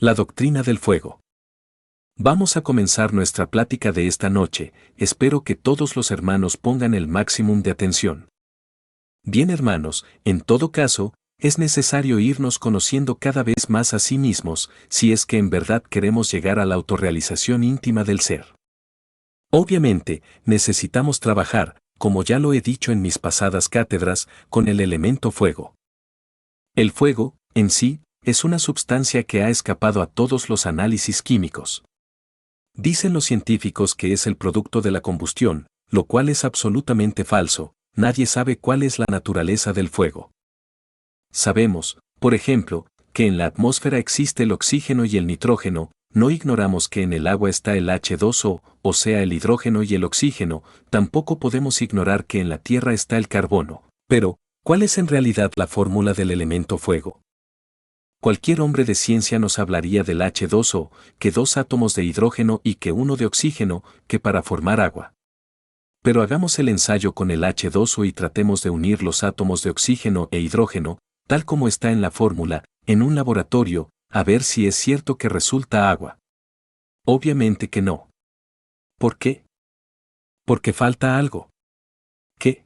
La doctrina del fuego. Vamos a comenzar nuestra plática de esta noche, espero que todos los hermanos pongan el máximo de atención. Bien hermanos, en todo caso, es necesario irnos conociendo cada vez más a sí mismos, si es que en verdad queremos llegar a la autorrealización íntima del ser. Obviamente, necesitamos trabajar, como ya lo he dicho en mis pasadas cátedras, con el elemento fuego. El fuego, en sí, es una sustancia que ha escapado a todos los análisis químicos. Dicen los científicos que es el producto de la combustión, lo cual es absolutamente falso, nadie sabe cuál es la naturaleza del fuego. Sabemos, por ejemplo, que en la atmósfera existe el oxígeno y el nitrógeno, no ignoramos que en el agua está el H2O, o sea el hidrógeno y el oxígeno, tampoco podemos ignorar que en la Tierra está el carbono. Pero, ¿cuál es en realidad la fórmula del elemento fuego? Cualquier hombre de ciencia nos hablaría del H2O, que 2 átomos de hidrógeno y que 1 de oxígeno, que para formar agua. Pero hagamos el ensayo con el H2O y tratemos de unir los átomos de oxígeno e hidrógeno, tal como está en la fórmula, en un laboratorio, a ver si es cierto que resulta agua. Obviamente que no. ¿Por qué? Porque falta algo. ¿Qué?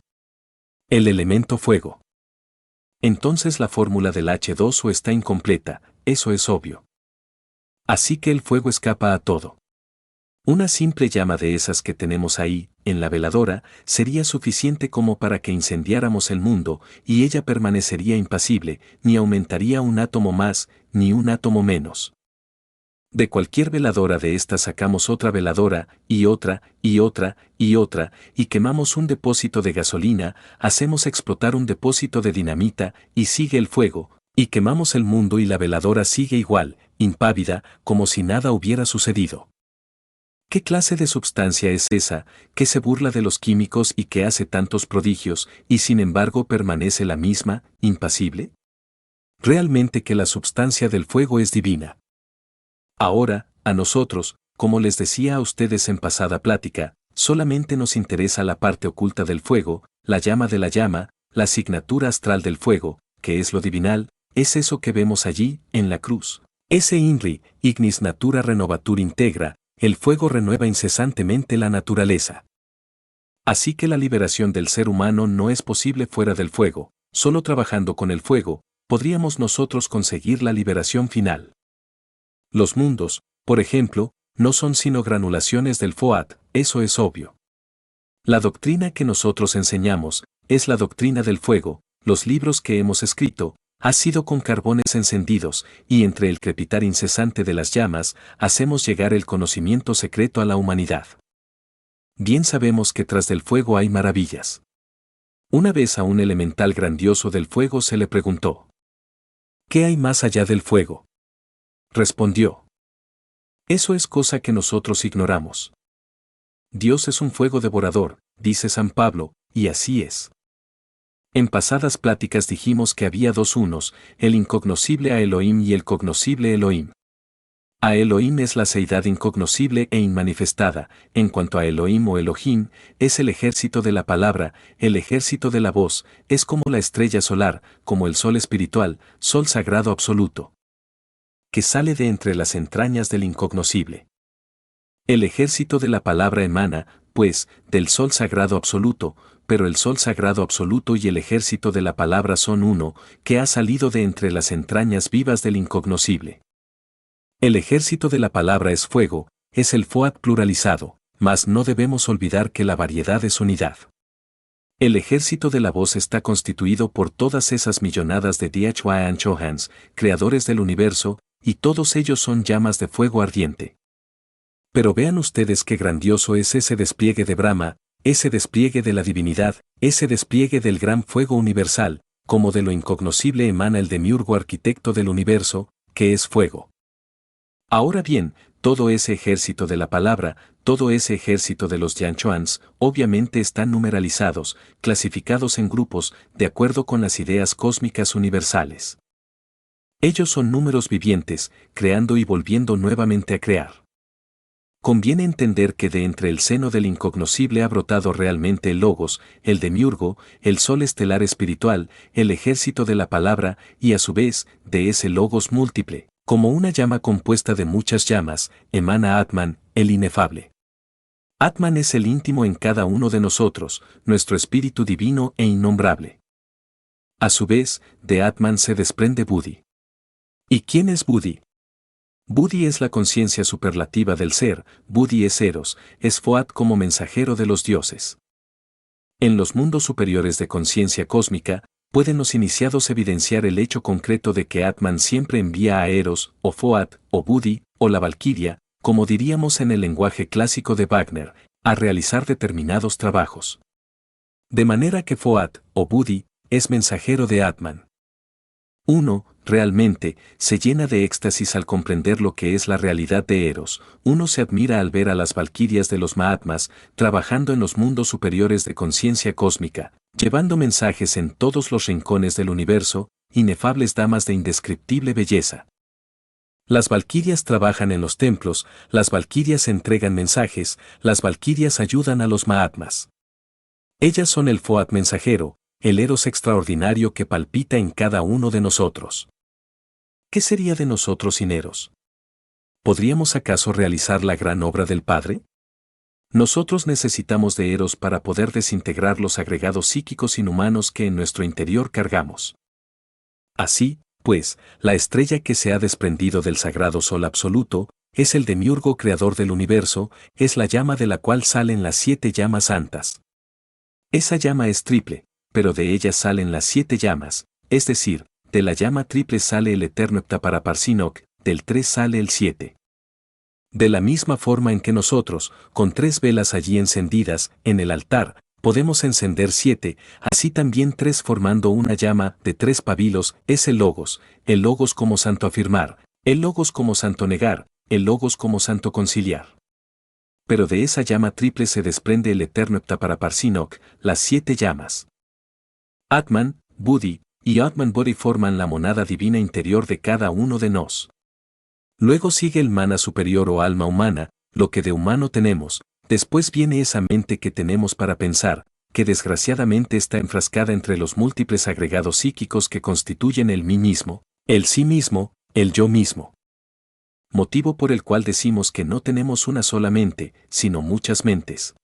El elemento fuego. Entonces la fórmula del H2O está incompleta, eso es obvio. Así que el fuego escapa a todo. Una simple llama de esas que tenemos ahí, en la veladora, sería suficiente como para que incendiáramos el mundo, y ella permanecería impasible, ni aumentaría un átomo más, ni un átomo menos. De cualquier veladora de estas sacamos otra veladora, y otra, y otra, y otra, y quemamos un depósito de gasolina, hacemos explotar un depósito de dinamita, y sigue el fuego, y quemamos el mundo y la veladora sigue igual, impávida, como si nada hubiera sucedido. ¿Qué clase de sustancia es esa, que se burla de los químicos y que hace tantos prodigios, y sin embargo permanece la misma, impasible? Realmente que la sustancia del fuego es divina. Ahora, a nosotros, como les decía a ustedes en pasada plática, solamente nos interesa la parte oculta del fuego, la llama de la llama, la asignatura astral del fuego, que es lo divinal, es eso que vemos allí, en la cruz. Ese INRI, ignis natura renovatur integra, el fuego renueva incesantemente la naturaleza. Así que la liberación del ser humano no es posible fuera del fuego, solo trabajando con el fuego, podríamos nosotros conseguir la liberación final. Los mundos, por ejemplo, no son sino granulaciones del FOAT, eso es obvio. La doctrina que nosotros enseñamos, es la doctrina del fuego, los libros que hemos escrito, ha sido con carbones encendidos, y entre el crepitar incesante de las llamas, hacemos llegar el conocimiento secreto a la humanidad. Bien sabemos que tras del fuego hay maravillas. Una vez a un elemental grandioso del fuego se le preguntó: ¿qué hay más allá del fuego? Respondió: eso es cosa que nosotros ignoramos. Dios es un fuego devorador, dice San Pablo, y así es. En pasadas pláticas dijimos que había dos unos, el incognoscible a Elohim y el cognoscible Elohim. A Elohim es la seidad incognoscible e inmanifestada, en cuanto a Elohim o Elohim, es el ejército de la palabra, el ejército de la voz, es como la estrella solar, como el sol espiritual, sol sagrado absoluto, que sale de entre las entrañas del incognoscible. El ejército de la palabra emana, pues, del sol sagrado absoluto, pero el sol sagrado absoluto y el ejército de la palabra son uno, que ha salido de entre las entrañas vivas del incognoscible. El ejército de la palabra es fuego, es el FOAT pluralizado, mas no debemos olvidar que la variedad es unidad. El ejército de la voz está constituido por todas esas millonadas de Dhyachwayan Chohans, creadores del universo, y todos ellos son llamas de fuego ardiente. Pero vean ustedes qué grandioso es ese despliegue de Brahma, ese despliegue de la divinidad, ese despliegue del gran fuego universal, como de lo incognoscible emana el demiurgo arquitecto del universo, que es fuego. Ahora bien, todo ese ejército de la palabra, todo ese ejército de los Yanchuans, obviamente están numeralizados, clasificados en grupos, de acuerdo con las ideas cósmicas universales. Ellos son números vivientes, creando y volviendo nuevamente a crear. Conviene entender que de entre el seno del incognoscible ha brotado realmente el Logos, el demiurgo, el sol estelar espiritual, el ejército de la palabra, y a su vez, de ese Logos múltiple, Como una llama compuesta de muchas llamas, emana Atman, el inefable. Atman es el íntimo en cada uno de nosotros, nuestro espíritu divino e innombrable. A su vez, de Atman se desprende Buddhi. ¿Y quién es Buddhi? Buddhi es la conciencia superlativa del ser, Buddhi es Eros, es Foat como mensajero de los dioses. En los mundos superiores de conciencia cósmica, pueden los iniciados evidenciar el hecho concreto de que Atman siempre envía a Eros, o Foat, o Buddhi, o la Valquiria, como diríamos en el lenguaje clásico de Wagner, a realizar determinados trabajos. De manera que Foat, o Buddhi, es mensajero de Atman. Uno, realmente, se llena de éxtasis al comprender lo que es la realidad de Eros. Uno se admira al ver a las valquirias de los Mahatmas trabajando en los mundos superiores de conciencia cósmica, llevando mensajes en todos los rincones del universo, inefables damas de indescriptible belleza. Las valquirias trabajan en los templos, las valquirias entregan mensajes, las valquirias ayudan a los Mahatmas. Ellas son el Foat mensajero, el Eros extraordinario que palpita en cada uno de nosotros. ¿Qué sería de nosotros sin Eros? ¿Podríamos acaso realizar la gran obra del Padre? Nosotros necesitamos de Eros para poder desintegrar los agregados psíquicos inhumanos que en nuestro interior cargamos. Así, pues, la estrella que se ha desprendido del sagrado sol absoluto, es el demiurgo creador del universo, es la llama de la cual salen las 7 llamas santas. Esa llama es triple, pero de ella salen las 7 llamas, es decir, de la llama triple sale el eterno Heptaparaparsinok, del 3 sale el 7. De la misma forma en que nosotros, con 3 velas allí encendidas, en el altar, podemos encender 7, así también 3 formando una llama de 3 pabilos, es el Logos como santo afirmar, el Logos como santo negar, el Logos como santo conciliar. Pero de esa llama triple se desprende el eterno Heptaparaparsinok, las 7 llamas. Atman, Buddhi y Atman Bodhi forman la monada divina interior de cada uno de nos. Luego sigue el mana superior o alma humana, lo que de humano tenemos, después viene esa mente que tenemos para pensar, que desgraciadamente está enfrascada entre los múltiples agregados psíquicos que constituyen el mí mismo, el sí mismo, el yo mismo. Motivo por el cual decimos que no tenemos una sola mente, sino muchas mentes.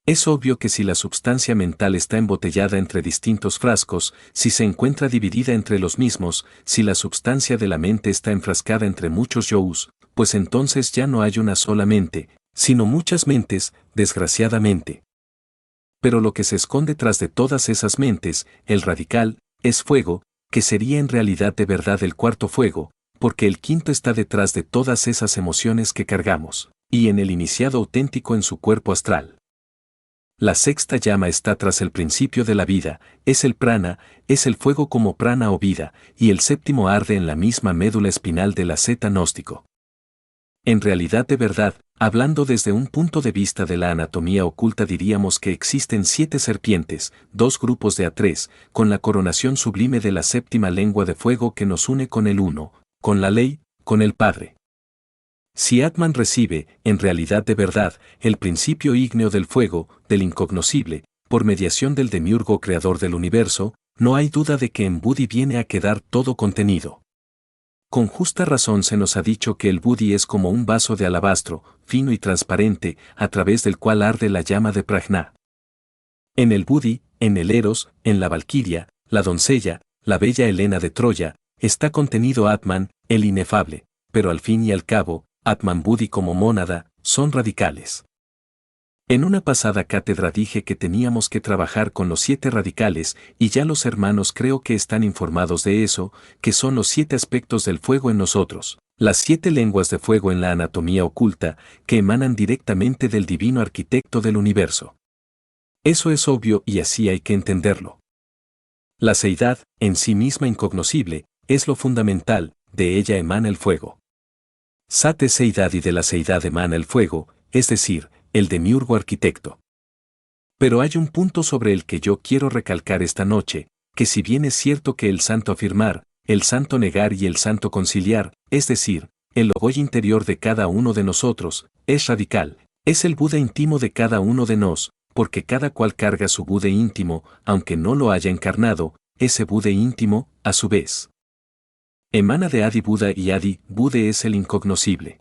Es obvio que si la substancia mental está embotellada entre distintos frascos, si se encuentra dividida entre los mismos, si la substancia de la mente está enfrascada entre muchos yous, pues entonces ya no hay una sola mente, sino muchas mentes, desgraciadamente. Pero lo que se esconde tras de todas esas mentes, el radical, es fuego, que sería en realidad de verdad el cuarto fuego, porque el quinto está detrás de todas esas emociones que cargamos, y en el iniciado auténtico en su cuerpo astral. La sexta llama está tras el principio de la vida, es el prana, es el fuego como prana o vida, y el séptimo arde en la misma médula espinal de la zeta gnóstico. En realidad de verdad, hablando desde un punto de vista de la anatomía oculta diríamos que existen 7 serpientes, 2 grupos de A3, con la coronación sublime de la séptima lengua de fuego que nos une con el uno, con la ley, con el Padre. Si Atman recibe, en realidad de verdad, el principio ígneo del fuego, del incognoscible, por mediación del demiurgo creador del universo, no hay duda de que en Buddhi viene a quedar todo contenido. Con justa razón se nos ha dicho que el Buddhi es como un vaso de alabastro, fino y transparente, a través del cual arde la llama de Prajna. En el Buddhi, en el Eros, en la Valquiria, la doncella, la bella Helena de Troya, está contenido Atman, el inefable, pero al fin y al cabo, Atman Buddhi como mónada, son radicales. En una pasada cátedra dije que teníamos que trabajar con los 7 radicales, y ya los hermanos creo que están informados de eso, que son los 7 aspectos del fuego en nosotros, las 7 lenguas de fuego en la anatomía oculta, que emanan directamente del divino arquitecto del universo. Eso es obvio y así hay que entenderlo. La seidad, en sí misma incognoscible, es lo fundamental, de ella emana el fuego. Sat es seidad y de la seidad emana el fuego, es decir, el demiurgo arquitecto. Pero hay un punto sobre el que yo quiero recalcar esta noche, que si bien es cierto que el santo afirmar, el santo negar y el santo conciliar, es decir, el Logoy interior de cada uno de nosotros, es radical, es el Buda íntimo de cada uno de nos, porque cada cual carga su Buda íntimo, aunque no lo haya encarnado, ese Buda íntimo, a su vez. Emana de Adi Buda y Adi Bude es el incognoscible.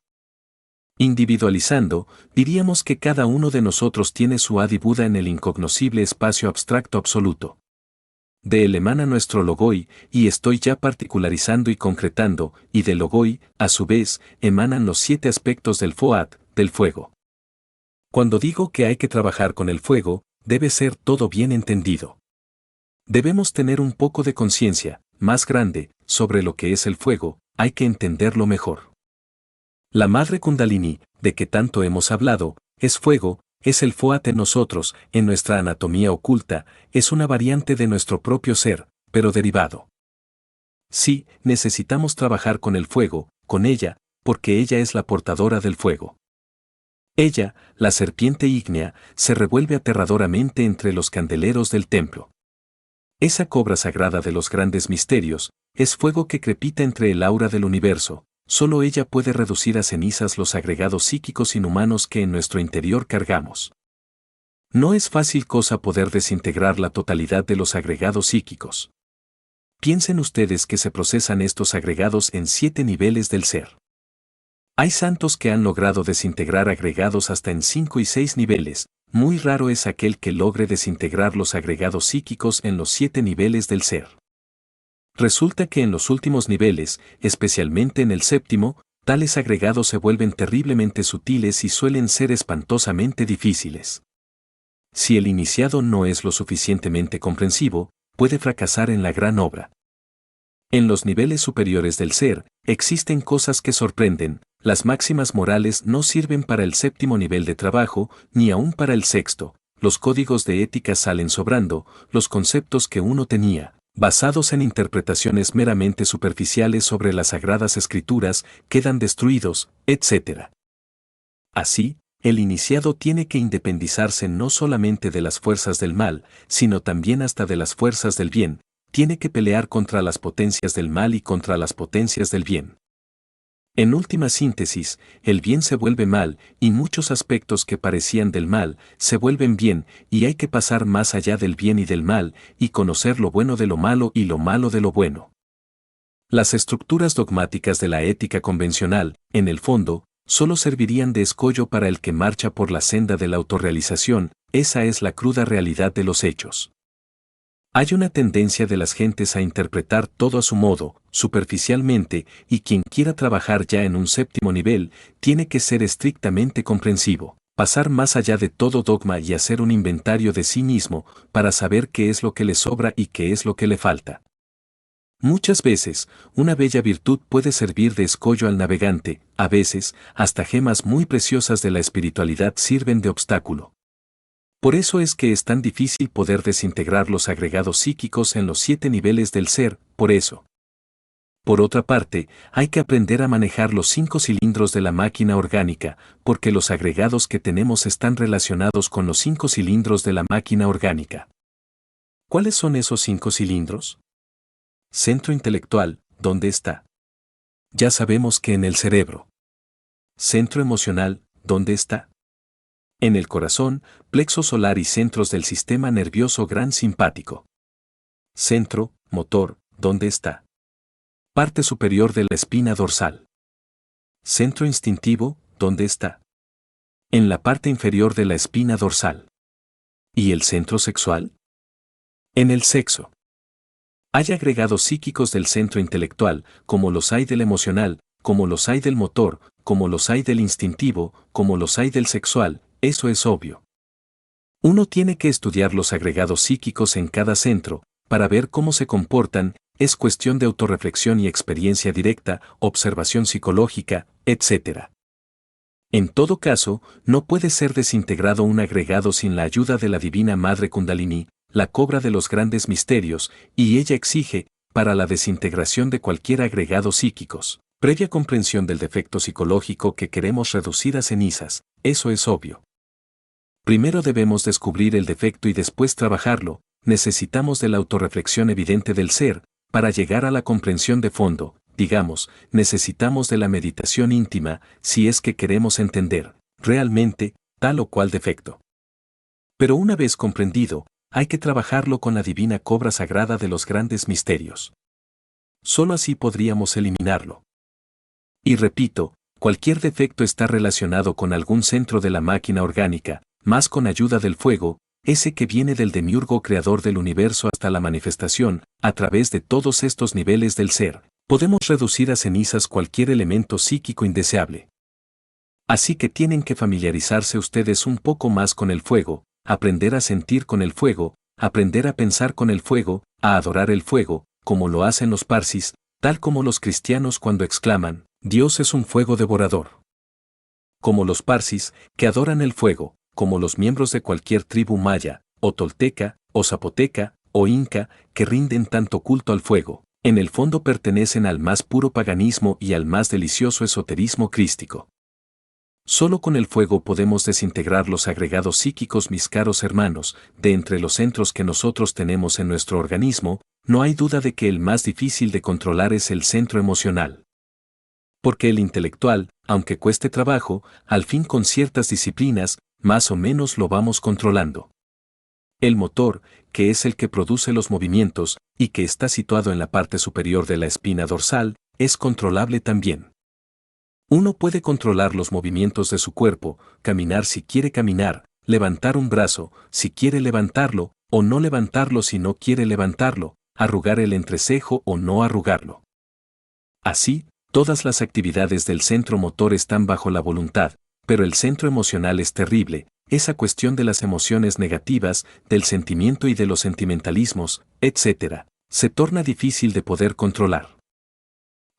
Individualizando, diríamos que cada uno de nosotros tiene su Adi Buda en el incognoscible espacio abstracto absoluto. De él emana nuestro Logoi, y estoy ya particularizando y concretando, y del Logoi, a su vez, emanan los 7 aspectos del Foat, del fuego. Cuando digo que hay que trabajar con el fuego, debe ser todo bien entendido. Debemos tener un poco de conciencia, más grande, sobre lo que es el fuego, hay que entenderlo mejor. La madre Kundalini, de que tanto hemos hablado, es fuego, es el Foat en nosotros, en nuestra anatomía oculta, es una variante de nuestro propio ser, pero derivado. Sí, necesitamos trabajar con el fuego, con ella, porque ella es la portadora del fuego. Ella, la serpiente ígnea, se revuelve aterradoramente entre los candeleros del templo. Esa cobra sagrada de los grandes misterios, es fuego que crepita entre el aura del universo. Solo ella puede reducir a cenizas los agregados psíquicos inhumanos que en nuestro interior cargamos. No es fácil cosa poder desintegrar la totalidad de los agregados psíquicos. Piensen ustedes que se procesan estos agregados en 7 niveles del ser. Hay santos que han logrado desintegrar agregados hasta en 5 y 6 niveles, muy raro es aquel que logre desintegrar los agregados psíquicos en los 7 niveles del ser. Resulta que en los últimos niveles, especialmente en el séptimo, tales agregados se vuelven terriblemente sutiles y suelen ser espantosamente difíciles. Si el iniciado no es lo suficientemente comprensivo, puede fracasar en la gran obra. En los niveles superiores del ser, existen cosas que sorprenden, las máximas morales no sirven para el séptimo nivel de trabajo, ni aún para el sexto, los códigos de ética salen sobrando, los conceptos que uno tenía, basados en interpretaciones meramente superficiales sobre las sagradas escrituras, quedan destruidos, etc. Así, el iniciado tiene que independizarse no solamente de las fuerzas del mal, sino también hasta de las fuerzas del bien, tiene que pelear contra las potencias del mal y contra las potencias del bien. En última síntesis, el bien se vuelve mal, y muchos aspectos que parecían del mal, se vuelven bien, y hay que pasar más allá del bien y del mal, y conocer lo bueno de lo malo y lo malo de lo bueno. Las estructuras dogmáticas de la ética convencional, en el fondo, solo servirían de escollo para el que marcha por la senda de la autorrealización, esa es la cruda realidad de los hechos. Hay una tendencia de las gentes a interpretar todo a su modo, superficialmente, y quien quiera trabajar ya en un séptimo nivel, tiene que ser estrictamente comprensivo, pasar más allá de todo dogma y hacer un inventario de sí mismo, para saber qué es lo que le sobra y qué es lo que le falta. Muchas veces, una bella virtud puede servir de escollo al navegante, a veces, hasta gemas muy preciosas de la espiritualidad sirven de obstáculo. Por eso es que es tan difícil poder desintegrar los agregados psíquicos en los 7 niveles del ser, por eso. Por otra parte, hay que aprender a manejar los 5 cilindros de la máquina orgánica, porque los agregados que tenemos están relacionados con los 5 cilindros de la máquina orgánica. ¿Cuáles son esos 5 cilindros? Centro intelectual, ¿dónde está? Ya sabemos que en el cerebro. Centro emocional, ¿dónde está? En el corazón, plexo solar y centros del sistema nervioso gran simpático. Centro, motor, ¿dónde está? Parte superior de la espina dorsal. Centro instintivo, ¿dónde está? En la parte inferior de la espina dorsal. ¿Y el centro sexual? En el sexo. Hay agregados psíquicos del centro intelectual, como los hay del emocional, como los hay del motor, como los hay del instintivo, como los hay del sexual, eso es obvio. Uno tiene que estudiar los agregados psíquicos en cada centro, para ver cómo se comportan, es cuestión de autorreflexión y experiencia directa, observación psicológica, etc. En todo caso, no puede ser desintegrado un agregado sin la ayuda de la Divina Madre Kundalini, la cobra de los grandes misterios, y ella exige, para la desintegración de cualquier agregado psíquicos, previa comprensión del defecto psicológico que queremos reducir a cenizas, eso es obvio. Primero debemos descubrir el defecto y después trabajarlo, necesitamos de la autorreflexión evidente del ser, para llegar a la comprensión de fondo, digamos, necesitamos de la meditación íntima, si es que queremos entender, realmente, tal o cual defecto. Pero una vez comprendido, hay que trabajarlo con la divina cobra sagrada de los grandes misterios. solo así podríamos eliminarlo. Y repito, cualquier defecto está relacionado con algún centro de la máquina orgánica, más con ayuda del fuego, ese que viene del demiurgo creador del universo hasta la manifestación, a través de todos estos niveles del ser, podemos reducir a cenizas cualquier elemento psíquico indeseable. Así que tienen que familiarizarse ustedes un poco más con el fuego, aprender a sentir con el fuego, aprender a pensar con el fuego, a adorar el fuego, como lo hacen los parsis, tal como los cristianos cuando exclaman, Dios es un fuego devorador. Como los parsis, que adoran el fuego, como los miembros de cualquier tribu maya, o tolteca, o zapoteca, o inca, que rinden tanto culto al fuego, en el fondo pertenecen al más puro paganismo y al más delicioso esoterismo crístico. Solo con el fuego podemos desintegrar los agregados psíquicos, mis caros hermanos, de entre los centros que nosotros tenemos en nuestro organismo, no hay duda de que el más difícil de controlar es el centro emocional. Porque el intelectual, aunque cueste trabajo, al fin con ciertas disciplinas, más o menos lo vamos controlando. El motor, que es el que produce los movimientos, y que está situado en la parte superior de la espina dorsal, es controlable también. Uno puede controlar los movimientos de su cuerpo, caminar si quiere caminar, levantar un brazo si quiere levantarlo, o no levantarlo si no quiere levantarlo, arrugar el entrecejo o no arrugarlo. Así, todas las actividades del centro motor están bajo la voluntad, pero el centro emocional es terrible, esa cuestión de las emociones negativas, del sentimiento y de los sentimentalismos, etc., se torna difícil de poder controlar.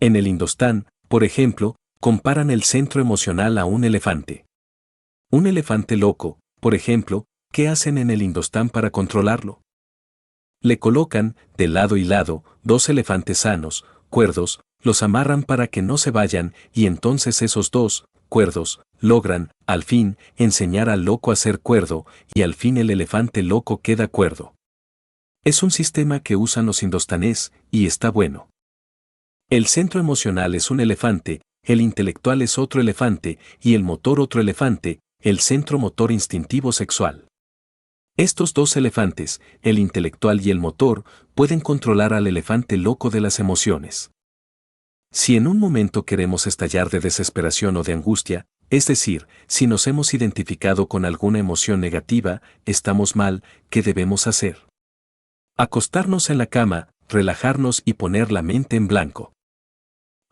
En el Hindostán, por ejemplo, comparan el centro emocional a un elefante. Un elefante loco, por ejemplo, ¿qué hacen en el Hindostán para controlarlo? Le colocan, de lado y lado, dos elefantes sanos, cuerdos, los amarran para que no se vayan y entonces esos dos, cuerdos, logran, al fin, enseñar al loco a ser cuerdo y al fin el elefante loco queda cuerdo. Es un sistema que usan los indostanés y está bueno. El centro emocional es un elefante, el intelectual es otro elefante y el motor otro elefante, el centro motor instintivo sexual. Estos dos elefantes, el intelectual y el motor, pueden controlar al elefante loco de las emociones. Si en un momento queremos estallar de desesperación o de angustia, es decir, si nos hemos identificado con alguna emoción negativa, estamos mal, ¿qué debemos hacer? Acostarnos en la cama, relajarnos y poner la mente en blanco.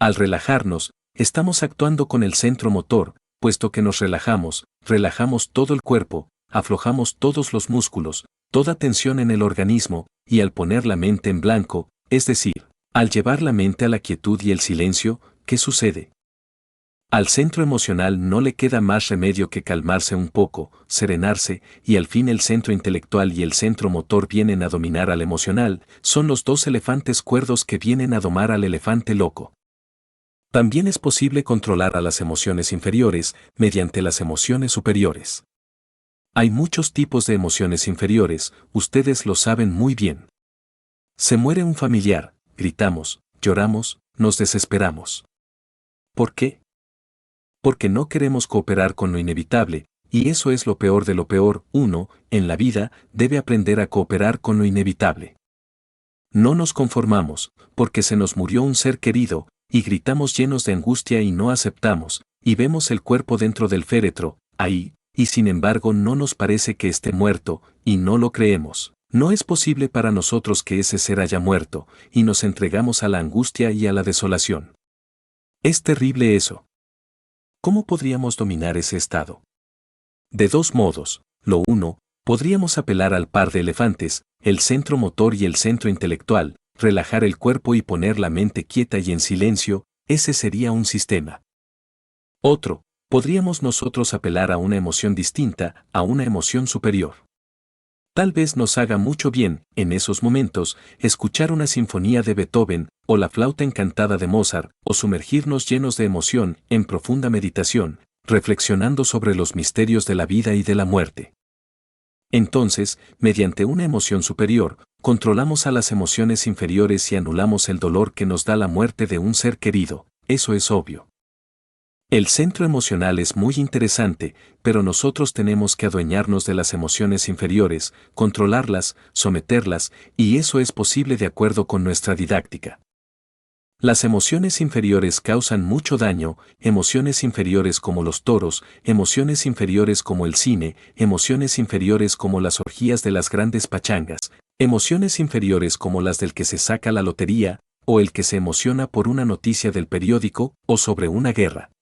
Al relajarnos, estamos actuando con el centro motor, puesto que nos relajamos, relajamos todo el cuerpo, aflojamos todos los músculos, toda tensión en el organismo, y al poner la mente en blanco, es decir, al llevar la mente a la quietud y el silencio, ¿qué sucede? Al centro emocional no le queda más remedio que calmarse un poco, serenarse, y al fin el centro intelectual y el centro motor vienen a dominar al emocional, son los dos elefantes cuerdos que vienen a domar al elefante loco. También es posible controlar a las emociones inferiores mediante las emociones superiores. Hay muchos tipos de emociones inferiores, ustedes lo saben muy bien. Se muere un familiar, gritamos, lloramos, nos desesperamos. ¿Por qué? Porque no queremos cooperar con lo inevitable, y eso es lo peor de lo peor. Uno, en la vida, debe aprender a cooperar con lo inevitable. No nos conformamos, porque se nos murió un ser querido, y gritamos llenos de angustia y no aceptamos, y vemos el cuerpo dentro del féretro, ahí, y sin embargo no nos parece que esté muerto, y no lo creemos. No es posible para nosotros que ese ser haya muerto, y nos entregamos a la angustia y a la desolación. Es terrible eso. ¿Cómo podríamos dominar ese estado? De dos modos. Lo uno, podríamos apelar al par de elefantes, el centro motor y el centro intelectual, relajar el cuerpo y poner la mente quieta y en silencio, ese sería un sistema. Otro, podríamos nosotros apelar a una emoción distinta, a una emoción superior. Tal vez nos haga mucho bien, en esos momentos, escuchar una sinfonía de Beethoven, o la flauta encantada de Mozart, o sumergirnos llenos de emoción, en profunda meditación, reflexionando sobre los misterios de la vida y de la muerte. Entonces, mediante una emoción superior, controlamos a las emociones inferiores y anulamos el dolor que nos da la muerte de un ser querido, eso es obvio. El centro emocional es muy interesante, pero nosotros tenemos que adueñarnos de las emociones inferiores, controlarlas, someterlas, y eso es posible de acuerdo con nuestra didáctica. Las emociones inferiores causan mucho daño, emociones inferiores como los toros, emociones inferiores como el cine, emociones inferiores como las orgías de las grandes pachangas, emociones inferiores como las del que se saca la lotería, o el que se emociona por una noticia del periódico, o sobre una guerra.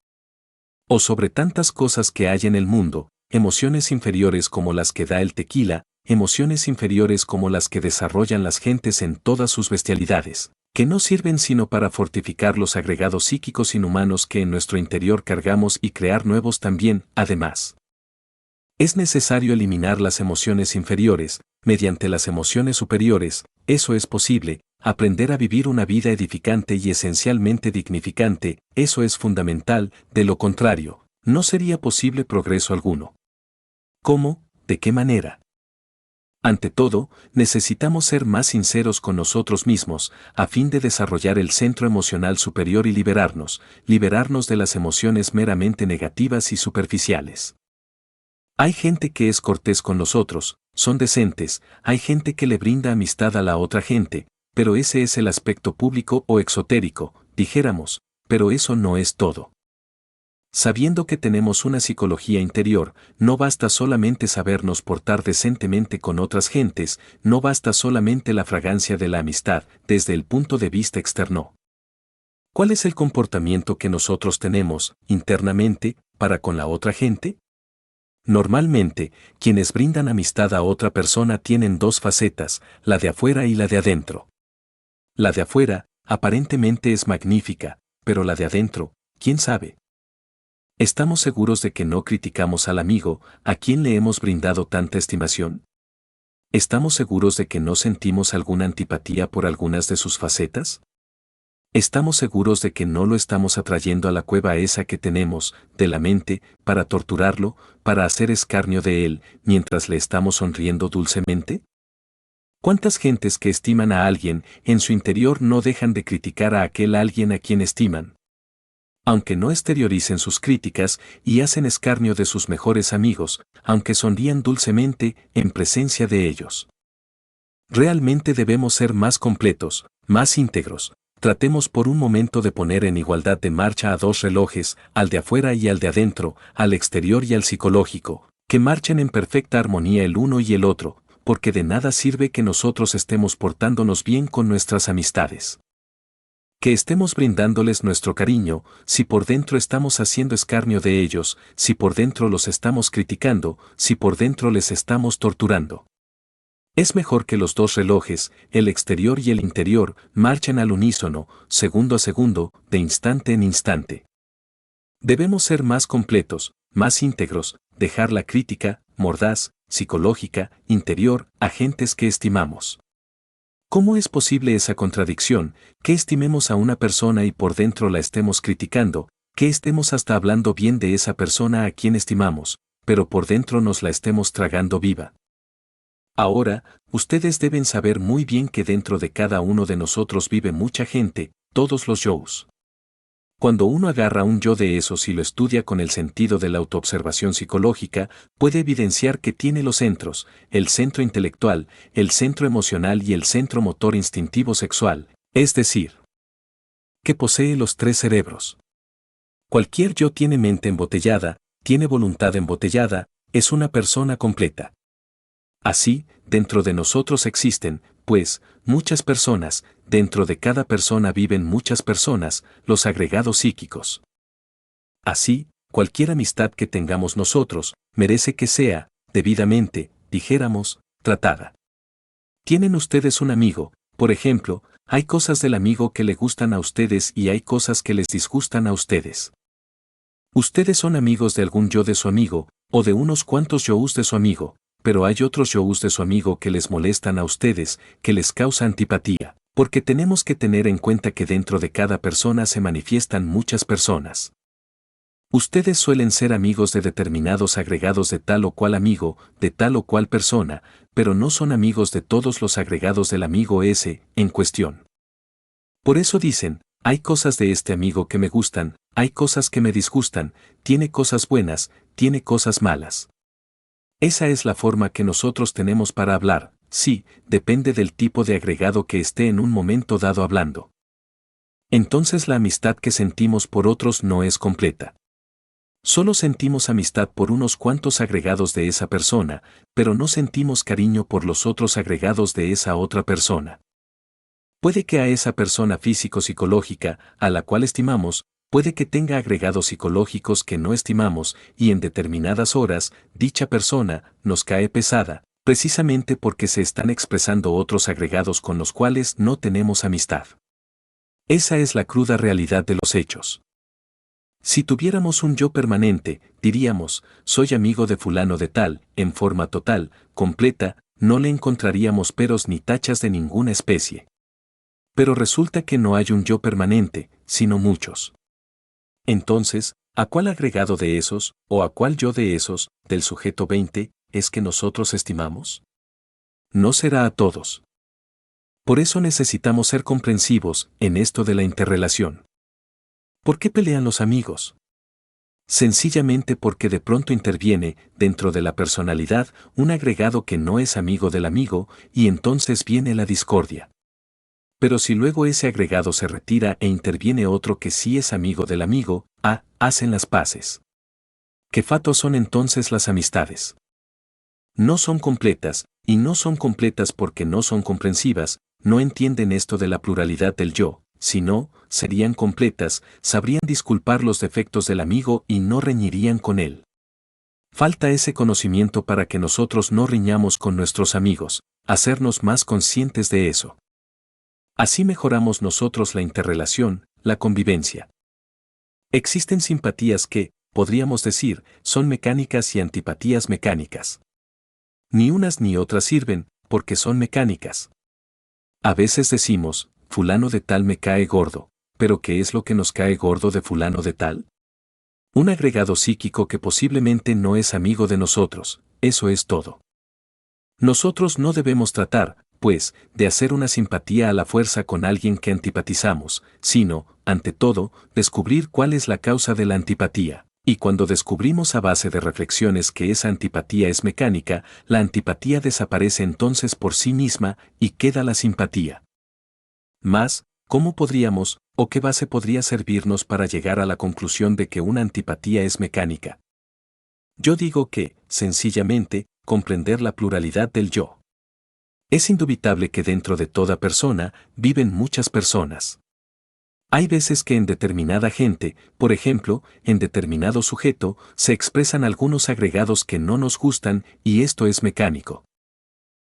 O sobre tantas cosas que hay en el mundo, emociones inferiores como las que da el tequila, emociones inferiores como las que desarrollan las gentes en todas sus bestialidades, que no sirven sino para fortificar los agregados psíquicos inhumanos que en nuestro interior cargamos y crear nuevos también, además. Es necesario eliminar las emociones inferiores, mediante las emociones superiores, eso es posible, aprender a vivir una vida edificante y esencialmente dignificante, eso es fundamental, de lo contrario, no sería posible progreso alguno. ¿Cómo? ¿De qué manera? Ante todo, necesitamos ser más sinceros con nosotros mismos, a fin de desarrollar el centro emocional superior y liberarnos de las emociones meramente negativas y superficiales. Hay gente que es cortés con los otros, son decentes, hay gente que le brinda amistad a la otra gente, pero ese es el aspecto público o exotérico, dijéramos, pero eso no es todo. Sabiendo que tenemos una psicología interior, no basta solamente sabernos portar decentemente con otras gentes, no basta solamente la fragancia de la amistad desde el punto de vista externo. ¿Cuál es el comportamiento que nosotros tenemos, internamente, para con la otra gente? Normalmente, quienes brindan amistad a otra persona tienen dos facetas, la de afuera y la de adentro. La de afuera, aparentemente es magnífica, pero la de adentro, ¿quién sabe? ¿Estamos seguros de que no criticamos al amigo, a quien le hemos brindado tanta estimación? ¿Estamos seguros de que no sentimos alguna antipatía por algunas de sus facetas? ¿Estamos seguros de que no lo estamos atrayendo a la cueva esa que tenemos, de la mente, para torturarlo, para hacer escarnio de él, mientras le estamos sonriendo dulcemente? ¿Cuántas gentes que estiman a alguien, en su interior no dejan de criticar a aquel alguien a quien estiman? Aunque no exterioricen sus críticas y hacen escarnio de sus mejores amigos, aunque sonrían dulcemente en presencia de ellos. Realmente debemos ser más completos, más íntegros. Tratemos por un momento de poner en igualdad de marcha a dos relojes, al de afuera y al de adentro, al exterior y al psicológico, que marchen en perfecta armonía el uno y el otro, porque de nada sirve que nosotros estemos portándonos bien con nuestras amistades. Que estemos brindándoles nuestro cariño, si por dentro estamos haciendo escarnio de ellos, si por dentro los estamos criticando, si por dentro les estamos torturando. Es mejor que los dos relojes, el exterior y el interior, marchen al unísono, segundo a segundo, de instante en instante. Debemos ser más completos, más íntegros, dejar la crítica, mordaz, psicológica, interior, a gentes que estimamos. ¿Cómo es posible esa contradicción, que estimemos a una persona y por dentro la estemos criticando, que estemos hasta hablando bien de esa persona a quien estimamos, pero por dentro nos la estemos tragando viva? Ahora, ustedes deben saber muy bien que dentro de cada uno de nosotros vive mucha gente, todos los yo's. Cuando uno agarra un yo de esos y lo estudia con el sentido de la autoobservación psicológica, puede evidenciar que tiene los centros, el centro intelectual, el centro emocional y el centro motor instintivo sexual, es decir, que posee los tres cerebros. Cualquier yo tiene mente embotellada, tiene voluntad embotellada, es una persona completa. Así, dentro de nosotros existen, pues, muchas personas, dentro de cada persona viven muchas personas, los agregados psíquicos. Así, cualquier amistad que tengamos nosotros, merece que sea, debidamente, dijéramos, tratada. Tienen ustedes un amigo, por ejemplo, hay cosas del amigo que le gustan a ustedes y hay cosas que les disgustan a ustedes. Ustedes son amigos de algún yo de su amigo, o de unos cuantos yo's de su amigo, pero hay otros yo's de su amigo que les molestan a ustedes, que les causa antipatía, porque tenemos que tener en cuenta que dentro de cada persona se manifiestan muchas personas. Ustedes suelen ser amigos de determinados agregados de tal o cual amigo, de tal o cual persona, pero no son amigos de todos los agregados del amigo ese, en cuestión. Por eso dicen, hay cosas de este amigo que me gustan, hay cosas que me disgustan, tiene cosas buenas, tiene cosas malas. Esa es la forma que nosotros tenemos para hablar, sí, depende del tipo de agregado que esté en un momento dado hablando. Entonces la amistad que sentimos por otros no es completa. Solo sentimos amistad por unos cuantos agregados de esa persona, pero no sentimos cariño por los otros agregados de esa otra persona. Puede que a esa persona físico-psicológica, a la cual estimamos, puede que tenga agregados psicológicos que no estimamos, y en determinadas horas, dicha persona nos cae pesada, precisamente porque se están expresando otros agregados con los cuales no tenemos amistad. Esa es la cruda realidad de los hechos. Si tuviéramos un yo permanente, diríamos, soy amigo de fulano de tal, en forma total, completa, no le encontraríamos peros ni tachas de ninguna especie. Pero resulta que no hay un yo permanente, sino muchos. Entonces, ¿a cuál agregado de esos, o a cuál yo de esos, del sujeto 20, es que nosotros estimamos? No será a todos. Por eso necesitamos ser comprensivos en esto de la interrelación. ¿Por qué pelean los amigos? Sencillamente porque de pronto interviene, dentro de la personalidad, un agregado que no es amigo del amigo, y entonces viene la discordia. Pero si luego ese agregado se retira e interviene otro que sí es amigo del amigo, hacen las paces. ¿Qué fatos son entonces las amistades? No son completas, y no son completas porque no son comprensivas, no entienden esto de la pluralidad del yo. Si no, serían completas, sabrían disculpar los defectos del amigo y no reñirían con él. Falta ese conocimiento para que nosotros no riñamos con nuestros amigos, hacernos más conscientes de eso. Así mejoramos nosotros la interrelación, la convivencia. Existen simpatías que, podríamos decir, son mecánicas y antipatías mecánicas. Ni unas ni otras sirven, porque son mecánicas. A veces decimos, fulano de tal me cae gordo, pero ¿qué es lo que nos cae gordo de fulano de tal? Un agregado psíquico que posiblemente no es amigo de nosotros, eso es todo. Nosotros no debemos tratar, pues, de hacer una simpatía a la fuerza con alguien que antipatizamos, sino, ante todo, descubrir cuál es la causa de la antipatía. Y cuando descubrimos a base de reflexiones que esa antipatía es mecánica, la antipatía desaparece entonces por sí misma y queda la simpatía. Mas, ¿cómo podríamos, o qué base podría servirnos para llegar a la conclusión de que una antipatía es mecánica? Yo digo que, sencillamente, comprender la pluralidad del yo. Es indubitable que dentro de toda persona viven muchas personas. Hay veces que en determinada gente, por ejemplo, en determinado sujeto, se expresan algunos agregados que no nos gustan y esto es mecánico.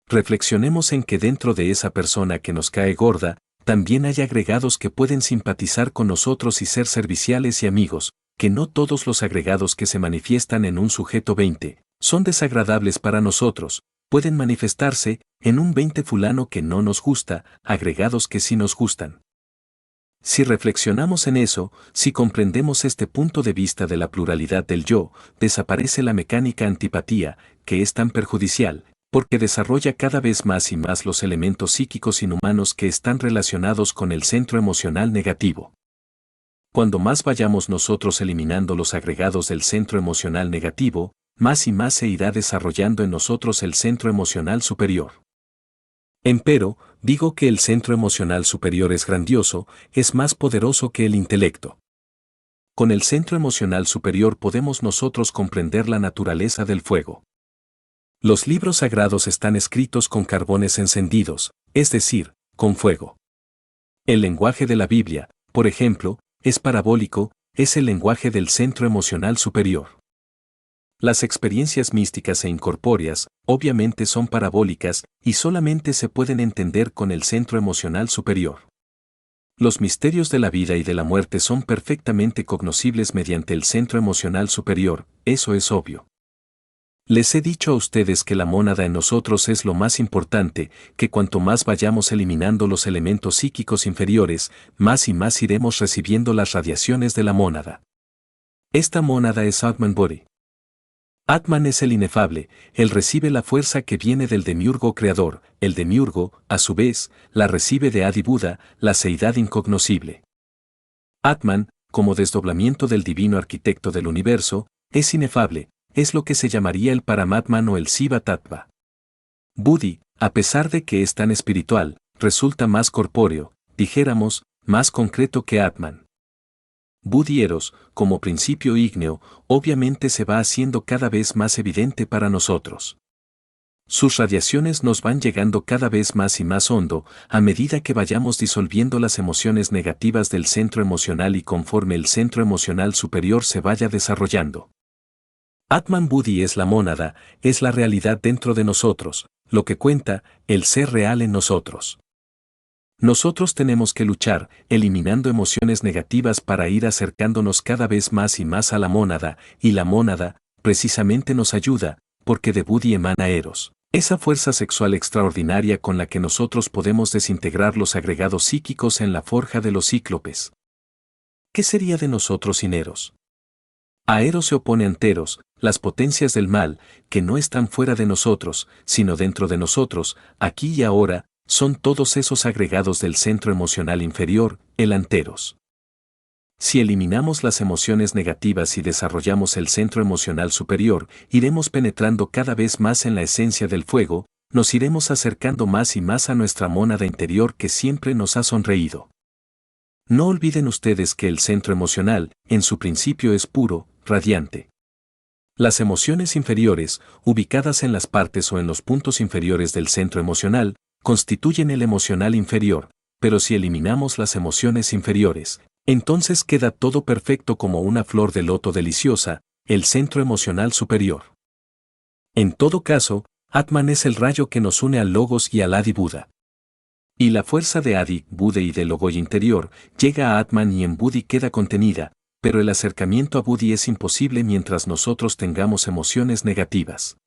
Reflexionemos en que dentro de esa persona que nos cae gorda, también hay agregados que pueden simpatizar con nosotros y ser serviciales y amigos, que no todos los agregados que se manifiestan en un sujeto 20 son desagradables para nosotros, pueden manifestarse en un 20 fulano que no nos gusta, agregados que sí nos gustan. Si reflexionamos en eso, si comprendemos este punto de vista de la pluralidad del yo, desaparece la mecánica antipatía, que es tan perjudicial, porque desarrolla cada vez más y más los elementos psíquicos inhumanos que están relacionados con el centro emocional negativo. Cuando más vayamos nosotros eliminando los agregados del centro emocional negativo, más y más se irá desarrollando en nosotros el centro emocional superior. Empero, digo que el centro emocional superior es grandioso, es más poderoso que el intelecto. Con el centro emocional superior podemos nosotros comprender la naturaleza del fuego. Los libros sagrados están escritos con carbones encendidos, es decir, con fuego. El lenguaje de la Biblia, por ejemplo, es parabólico, es el lenguaje del centro emocional superior. Las experiencias místicas e incorpóreas, obviamente son parabólicas y solamente se pueden entender con el centro emocional superior. Los misterios de la vida y de la muerte son perfectamente cognoscibles mediante el centro emocional superior, eso es obvio. Les he dicho a ustedes que la mónada en nosotros es lo más importante, que cuanto más vayamos eliminando los elementos psíquicos inferiores, más y más iremos recibiendo las radiaciones de la mónada. Esta mónada es Atman Body. Atman es el inefable, él recibe la fuerza que viene del demiurgo creador, el demiurgo, a su vez, la recibe de Adi Buda, la seidad incognoscible. Atman, como desdoblamiento del divino arquitecto del universo, es inefable, es lo que se llamaría el Paramatman o el Siva Tattva. Budi, a pesar de que es tan espiritual, resulta más corpóreo, dijéramos, más concreto que Atman. Budi Eros, como principio ígneo, obviamente se va haciendo cada vez más evidente para nosotros. Sus radiaciones nos van llegando cada vez más y más hondo, a medida que vayamos disolviendo las emociones negativas del centro emocional y conforme el centro emocional superior se vaya desarrollando. Atman Budi es la mónada, es la realidad dentro de nosotros, lo que cuenta, el ser real en nosotros. Nosotros tenemos que luchar, eliminando emociones negativas para ir acercándonos cada vez más y más a la mónada, y la mónada, precisamente nos ayuda, porque de Budi emana Eros, esa fuerza sexual extraordinaria con la que nosotros podemos desintegrar los agregados psíquicos en la forja de los cíclopes. ¿Qué sería de nosotros sin Eros? A Eros se opone Anteros, las potencias del mal, que no están fuera de nosotros, sino dentro de nosotros, aquí y ahora, son todos esos agregados del centro emocional inferior, el Anteros. Si eliminamos las emociones negativas y desarrollamos el centro emocional superior, iremos penetrando cada vez más en la esencia del fuego, nos iremos acercando más y más a nuestra mónada interior que siempre nos ha sonreído. No olviden ustedes que el centro emocional, en su principio es puro, radiante. Las emociones inferiores, ubicadas en las partes o en los puntos inferiores del centro emocional, constituyen el emocional inferior, pero si eliminamos las emociones inferiores, entonces queda todo perfecto como una flor de loto deliciosa, el centro emocional superior. En todo caso, Atman es el rayo que nos une al Logos y al Adi Buda. Y la fuerza de Adi, Buda y del Logoy interior, llega a Atman y en Budi queda contenida, pero el acercamiento a Budi es imposible mientras nosotros tengamos emociones negativas.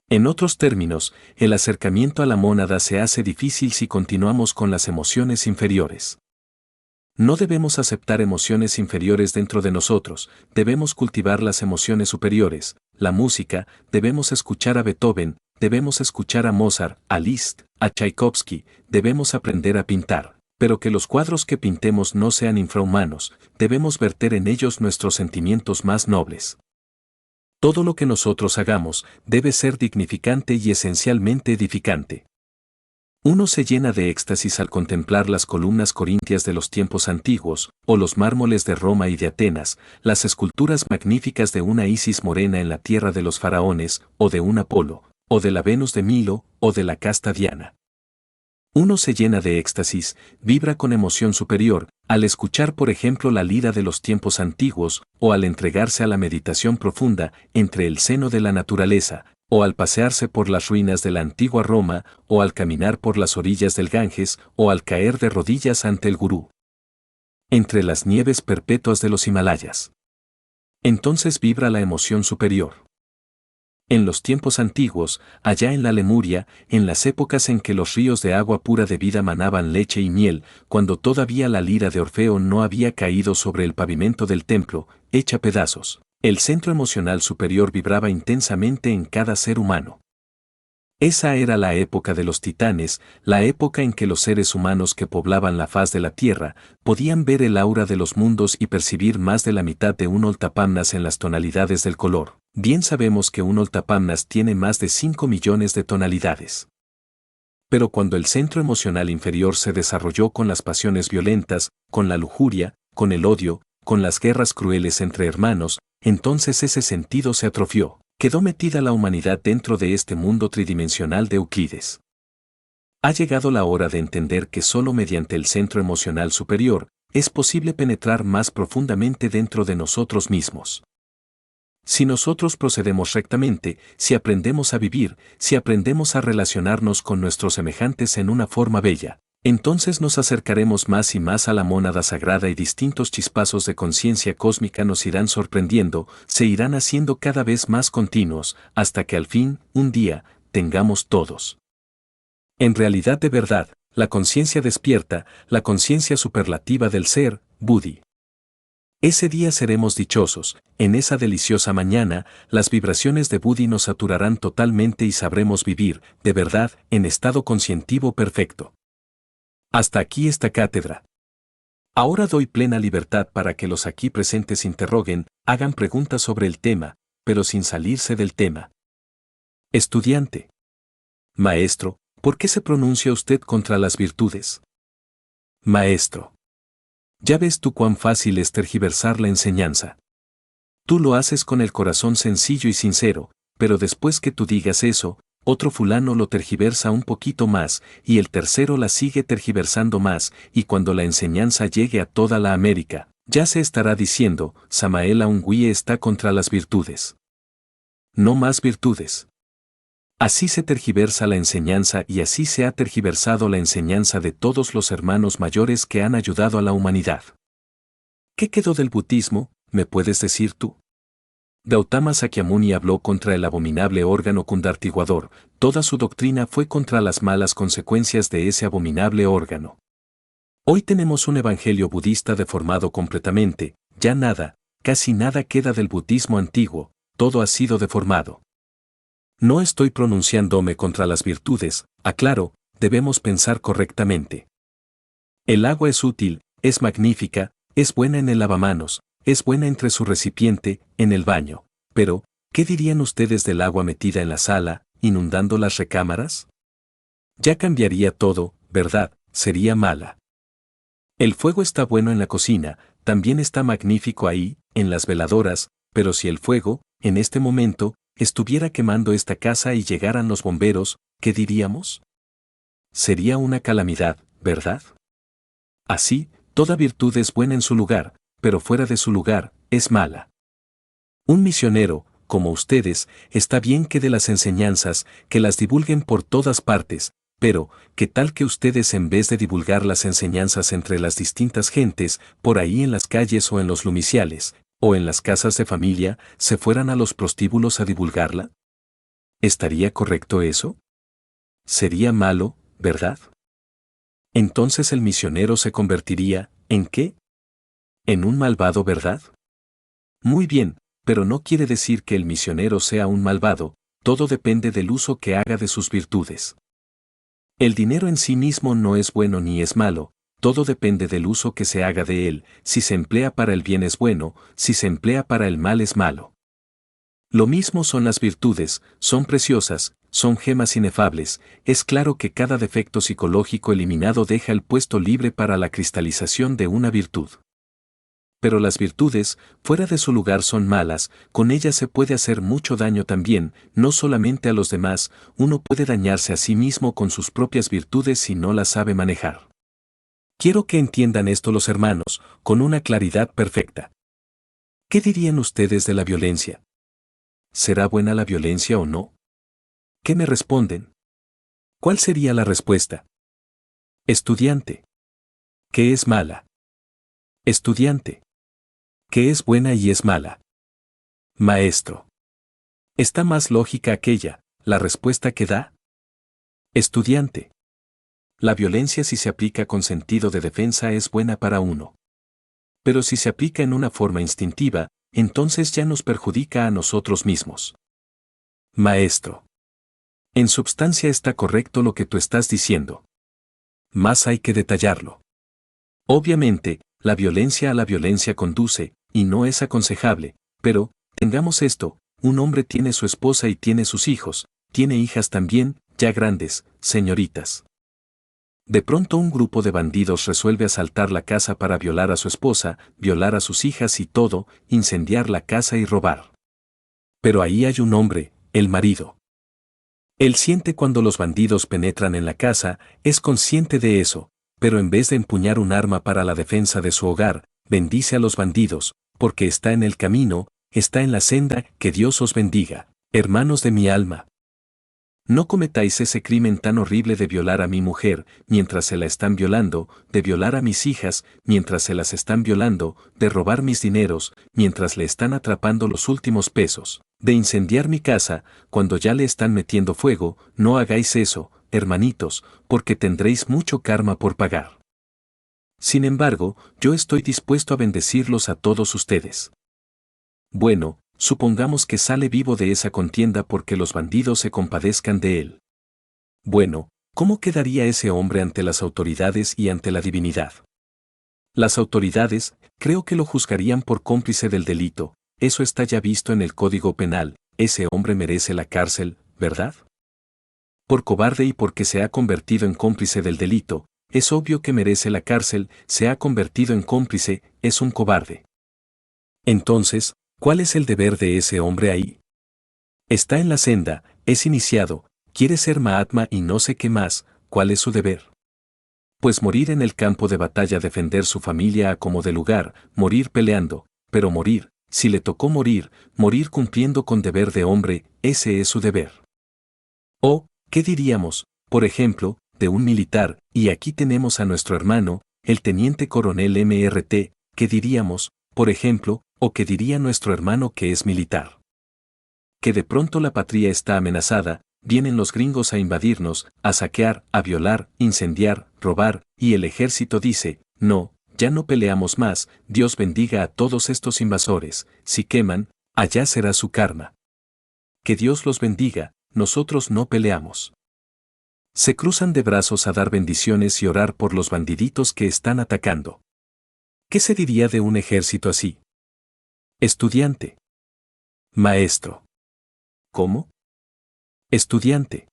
En otros términos, el acercamiento a la mónada se hace difícil si continuamos con las emociones inferiores. No debemos aceptar emociones inferiores dentro de nosotros, debemos cultivar las emociones superiores, la música, debemos escuchar a Beethoven, debemos escuchar a Mozart, a Liszt, a Tchaikovsky, debemos aprender a pintar, pero que los cuadros que pintemos no sean infrahumanos, debemos verter en ellos nuestros sentimientos más nobles. Todo lo que nosotros hagamos debe ser dignificante y esencialmente edificante. Uno se llena de éxtasis al contemplar las columnas corintias de los tiempos antiguos, o los mármoles de Roma y de Atenas, las esculturas magníficas de una Isis morena en la tierra de los faraones, o de un Apolo, o de la Venus de Milo, o de la casta Diana. Uno se llena de éxtasis, vibra con emoción superior, al escuchar por ejemplo la lira de los tiempos antiguos, o al entregarse a la meditación profunda entre el seno de la naturaleza, o al pasearse por las ruinas de la antigua Roma, o al caminar por las orillas del Ganges, o al caer de rodillas ante el Gurú. Entre las nieves perpetuas de los Himalayas. Entonces vibra la emoción superior. En los tiempos antiguos, allá en la Lemuria, en las épocas en que los ríos de agua pura de vida manaban leche y miel, cuando todavía la lira de Orfeo no había caído sobre el pavimento del templo, hecha pedazos, el centro emocional superior vibraba intensamente en cada ser humano. Esa era la época de los titanes, la época en que los seres humanos que poblaban la faz de la tierra podían ver el aura de los mundos y percibir más de la mitad de un oltapamnas en las tonalidades del color. Bien sabemos que un oltapamnas tiene más de 5 millones de tonalidades. Pero cuando el centro emocional inferior se desarrolló con las pasiones violentas, con la lujuria, con el odio, con las guerras crueles entre hermanos, entonces ese sentido se atrofió. Quedó metida la humanidad dentro de este mundo tridimensional de Euclides. Ha llegado la hora de entender que solo mediante el centro emocional superior es posible penetrar más profundamente dentro de nosotros mismos. Si nosotros procedemos rectamente, si aprendemos a vivir, si aprendemos a relacionarnos con nuestros semejantes en una forma bella, entonces nos acercaremos más y más a la mónada sagrada y distintos chispazos de conciencia cósmica nos irán sorprendiendo, se irán haciendo cada vez más continuos, hasta que al fin, un día, tengamos todos. En realidad de verdad, la conciencia despierta, la conciencia superlativa del ser, Budi. Ese día seremos dichosos, en esa deliciosa mañana, las vibraciones de Budi nos saturarán totalmente y sabremos vivir, de verdad, en estado conscientivo perfecto. Hasta aquí esta cátedra. Ahora doy plena libertad para que los aquí presentes interroguen, hagan preguntas sobre el tema, pero sin salirse del tema. Estudiante. Maestro, ¿por qué se pronuncia usted contra las virtudes? Maestro. Ya ves tú cuán fácil es tergiversar la enseñanza. Tú lo haces con el corazón sencillo y sincero, pero después que tú digas eso, otro fulano lo tergiversa un poquito más, y el tercero la sigue tergiversando más, y cuando la enseñanza llegue a toda la América, ya se estará diciendo, Samael Aungüe está contra las virtudes. No más virtudes. Así se tergiversa la enseñanza y así se ha tergiversado la enseñanza de todos los hermanos mayores que han ayudado a la humanidad. ¿Qué quedó del budismo, me puedes decir tú? Gautama Sakyamuni habló contra el abominable órgano cundartiguador, toda su doctrina fue contra las malas consecuencias de ese abominable órgano. Hoy tenemos un evangelio budista deformado completamente, ya nada, casi nada queda del budismo antiguo, todo ha sido deformado. No estoy pronunciándome contra las virtudes, aclaro, debemos pensar correctamente. El agua es útil, es magnífica, es buena en el lavamanos, es buena entre su recipiente, en el baño. Pero, ¿qué dirían ustedes del agua metida en la sala, inundando las recámaras? Ya cambiaría todo, ¿verdad? Sería mala. El fuego está bueno en la cocina, también está magnífico ahí, en las veladoras, pero si el fuego, en este momento, estuviera quemando esta casa y llegaran los bomberos, ¿qué diríamos? Sería una calamidad, ¿verdad? Así, toda virtud es buena en su lugar, pero fuera de su lugar, es mala. Un misionero, como ustedes, está bien que dé las enseñanzas, que las divulguen por todas partes, pero, ¿qué tal que ustedes en vez de divulgar las enseñanzas entre las distintas gentes, por ahí en las calles o en los lumiciales, o en las casas de familia, se fueran a los prostíbulos a divulgarla? ¿Estaría correcto eso? Sería malo, ¿verdad? Entonces el misionero se convertiría, ¿en qué? En un malvado, ¿verdad? Muy bien, pero no quiere decir que el misionero sea un malvado, todo depende del uso que haga de sus virtudes. El dinero en sí mismo no es bueno ni es malo, todo depende del uso que se haga de él, si se emplea para el bien es bueno, si se emplea para el mal es malo. Lo mismo son las virtudes, son preciosas, son gemas inefables, es claro que cada defecto psicológico eliminado deja el puesto libre para la cristalización de una virtud. Pero las virtudes, fuera de su lugar son malas, con ellas se puede hacer mucho daño también, no solamente a los demás, uno puede dañarse a sí mismo con sus propias virtudes si no las sabe manejar. Quiero que entiendan esto los hermanos, con una claridad perfecta. ¿Qué dirían ustedes de la violencia? ¿Será buena la violencia o no? ¿Qué me responden? ¿Cuál sería la respuesta? Estudiante. ¿Qué es mala? Estudiante. ¿Qué es buena y es mala? Maestro. ¿Está más lógica aquella, la respuesta que da? Estudiante. La violencia si se aplica con sentido de defensa es buena para uno. Pero si se aplica en una forma instintiva, entonces ya nos perjudica a nosotros mismos. Maestro. En substancia está correcto lo que tú estás diciendo. Más hay que detallarlo. Obviamente, la violencia a la violencia conduce, y no es aconsejable, pero, tengamos esto, un hombre tiene su esposa y tiene sus hijos, tiene hijas también, ya grandes, señoritas. De pronto un grupo de bandidos resuelve asaltar la casa para violar a su esposa, violar a sus hijas y todo, incendiar la casa y robar. Pero ahí hay un hombre, el marido. Él siente cuando los bandidos penetran en la casa, es consciente de eso, pero en vez de empuñar un arma para la defensa de su hogar, bendice a los bandidos, porque está en el camino, está en la senda, que Dios os bendiga, hermanos de mi alma. No cometáis ese crimen tan horrible de violar a mi mujer, mientras se la están violando, de violar a mis hijas, mientras se las están violando, de robar mis dineros, mientras le están atrapando los últimos pesos, de incendiar mi casa, cuando ya le están metiendo fuego, no hagáis eso, hermanitos, porque tendréis mucho karma por pagar. Sin embargo, yo estoy dispuesto a bendecirlos a todos ustedes. Bueno, supongamos que sale vivo de esa contienda porque los bandidos se compadezcan de él. Bueno, ¿cómo quedaría ese hombre ante las autoridades y ante la divinidad? Las autoridades, creo que lo juzgarían por cómplice del delito, eso está ya visto en el Código Penal, ese hombre merece la cárcel, ¿verdad? Por cobarde y porque se ha convertido en cómplice del delito, es obvio que merece la cárcel, se ha convertido en cómplice, es un cobarde. Entonces, ¿cuál es el deber de ese hombre ahí? Está en la senda, es iniciado, quiere ser Mahatma y no sé qué más, ¿cuál es su deber? Pues morir en el campo de batalla, defender su familia a como de lugar, morir peleando, pero morir, si le tocó morir, morir cumpliendo con deber de hombre, ese es su deber. O, ¿qué diríamos, por ejemplo, de un militar, y aquí tenemos a nuestro hermano, el teniente coronel MRT, ¿qué diríamos, por ejemplo, o qué diría nuestro hermano que es militar? Que de pronto la patria está amenazada, vienen los gringos a invadirnos, a saquear, a violar, incendiar, robar, y el ejército dice, no, ya no peleamos más, Dios bendiga a todos estos invasores, si queman, allá será su karma. Que Dios los bendiga, nosotros no peleamos. Se cruzan de brazos a dar bendiciones y orar por los bandiditos que están atacando. ¿Qué se diría de un ejército así? Estudiante. Maestro. ¿Cómo? Estudiante.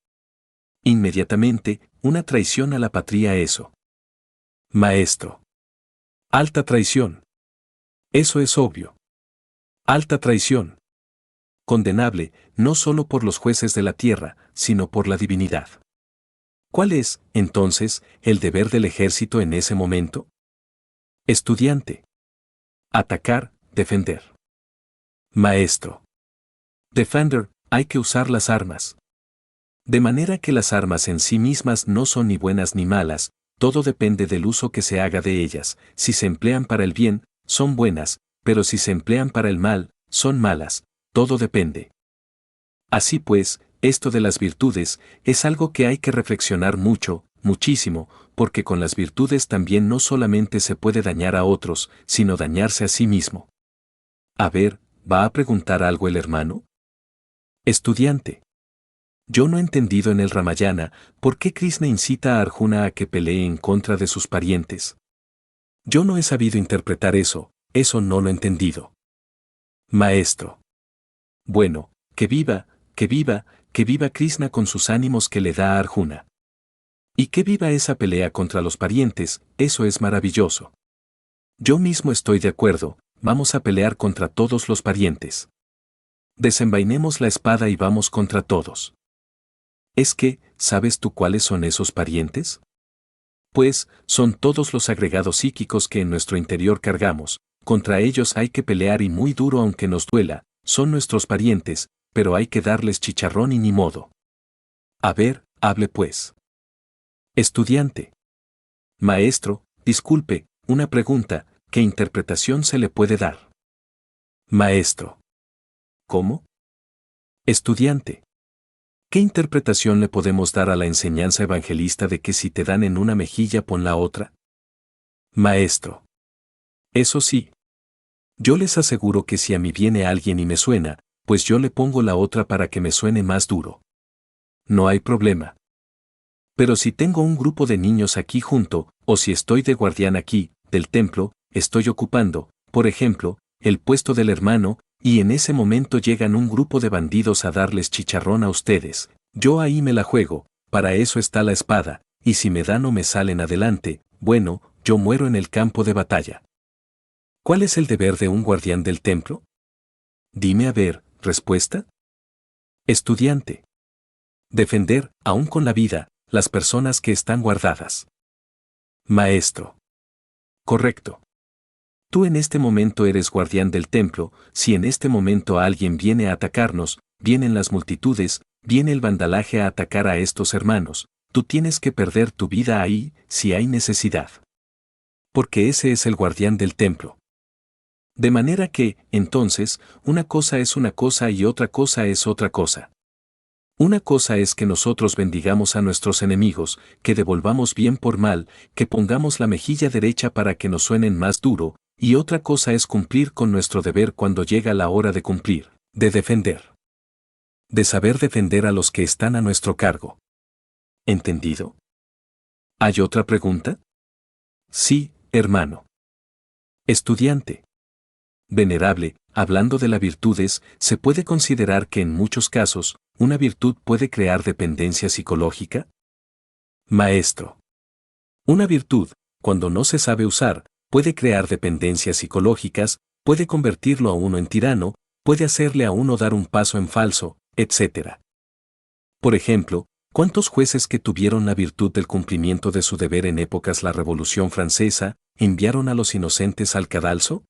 Inmediatamente, una traición a la patria eso. Maestro. Alta traición. Eso es obvio. Alta traición. Condenable, no solo por los jueces de la tierra, sino por la divinidad. ¿Cuál es, entonces, el deber del ejército en ese momento? Estudiante. Atacar, defender. Maestro. Defender, hay que usar las armas. De manera que las armas en sí mismas no son ni buenas ni malas, todo depende del uso que se haga de ellas, si se emplean para el bien, son buenas, pero si se emplean para el mal, son malas, todo depende. Así pues, esto de las virtudes es algo que hay que reflexionar mucho, muchísimo, porque con las virtudes también no solamente se puede dañar a otros, sino dañarse a sí mismo. A ver, ¿va a preguntar algo el hermano? Estudiante. Yo no he entendido en el Ramayana por qué Krishna incita a Arjuna a que pelee en contra de sus parientes. Yo no he sabido interpretar eso no lo he entendido. Maestro. Bueno, que viva, que viva, que viva Krishna con sus ánimos que le da a Arjuna. Y que viva esa pelea contra los parientes, eso es maravilloso. Yo mismo estoy de acuerdo, vamos a pelear contra todos los parientes. Desenvainemos la espada y vamos contra todos. Es que, ¿sabes tú cuáles son esos parientes? Pues, son todos los agregados psíquicos que en nuestro interior cargamos, contra ellos hay que pelear y muy duro aunque nos duela, son nuestros parientes, pero hay que darles chicharrón y ni modo. A ver, hable pues. Estudiante. Maestro, disculpe, una pregunta, ¿qué interpretación se le puede dar? Maestro. ¿Cómo? Estudiante. ¿Qué interpretación le podemos dar a la enseñanza evangelista de que si te dan en una mejilla pon la otra? Maestro. Eso sí. Yo les aseguro que si a mí viene alguien y me suena, pues yo le pongo la otra para que me suene más duro. No hay problema. Pero si tengo un grupo de niños aquí junto, o si estoy de guardián aquí, del templo, estoy ocupando, por ejemplo, el puesto del hermano, y en ese momento llegan un grupo de bandidos a darles chicharrón a ustedes, yo ahí me la juego, para eso está la espada, y si me dan o me salen adelante, bueno, yo muero en el campo de batalla. ¿Cuál es el deber de un guardián del templo? Dime a ver, respuesta. Estudiante. Defender, aún con la vida, las personas que están guardadas. Maestro. Correcto. Tú en este momento eres guardián del templo, si en este momento alguien viene a atacarnos, vienen las multitudes, viene el vandalaje a atacar a estos hermanos, tú tienes que perder tu vida ahí, si hay necesidad. Porque ese es el guardián del templo. De manera que, entonces, una cosa es una cosa y otra cosa es otra cosa. Una cosa es que nosotros bendigamos a nuestros enemigos, que devolvamos bien por mal, que pongamos la mejilla derecha para que nos suenen más duro, y otra cosa es cumplir con nuestro deber cuando llega la hora de cumplir, de defender. De saber defender a los que están a nuestro cargo. ¿Entendido? ¿Hay otra pregunta? Sí, hermano. Estudiante. Venerable, hablando de las virtudes, ¿se puede considerar que en muchos casos, una virtud puede crear dependencia psicológica? Maestro. Una virtud, cuando no se sabe usar, puede crear dependencias psicológicas, puede convertirlo a uno en tirano, puede hacerle a uno dar un paso en falso, etc. Por ejemplo, ¿cuántos jueces que tuvieron la virtud del cumplimiento de su deber en épocas la Revolución Francesa, enviaron a los inocentes al cadalso?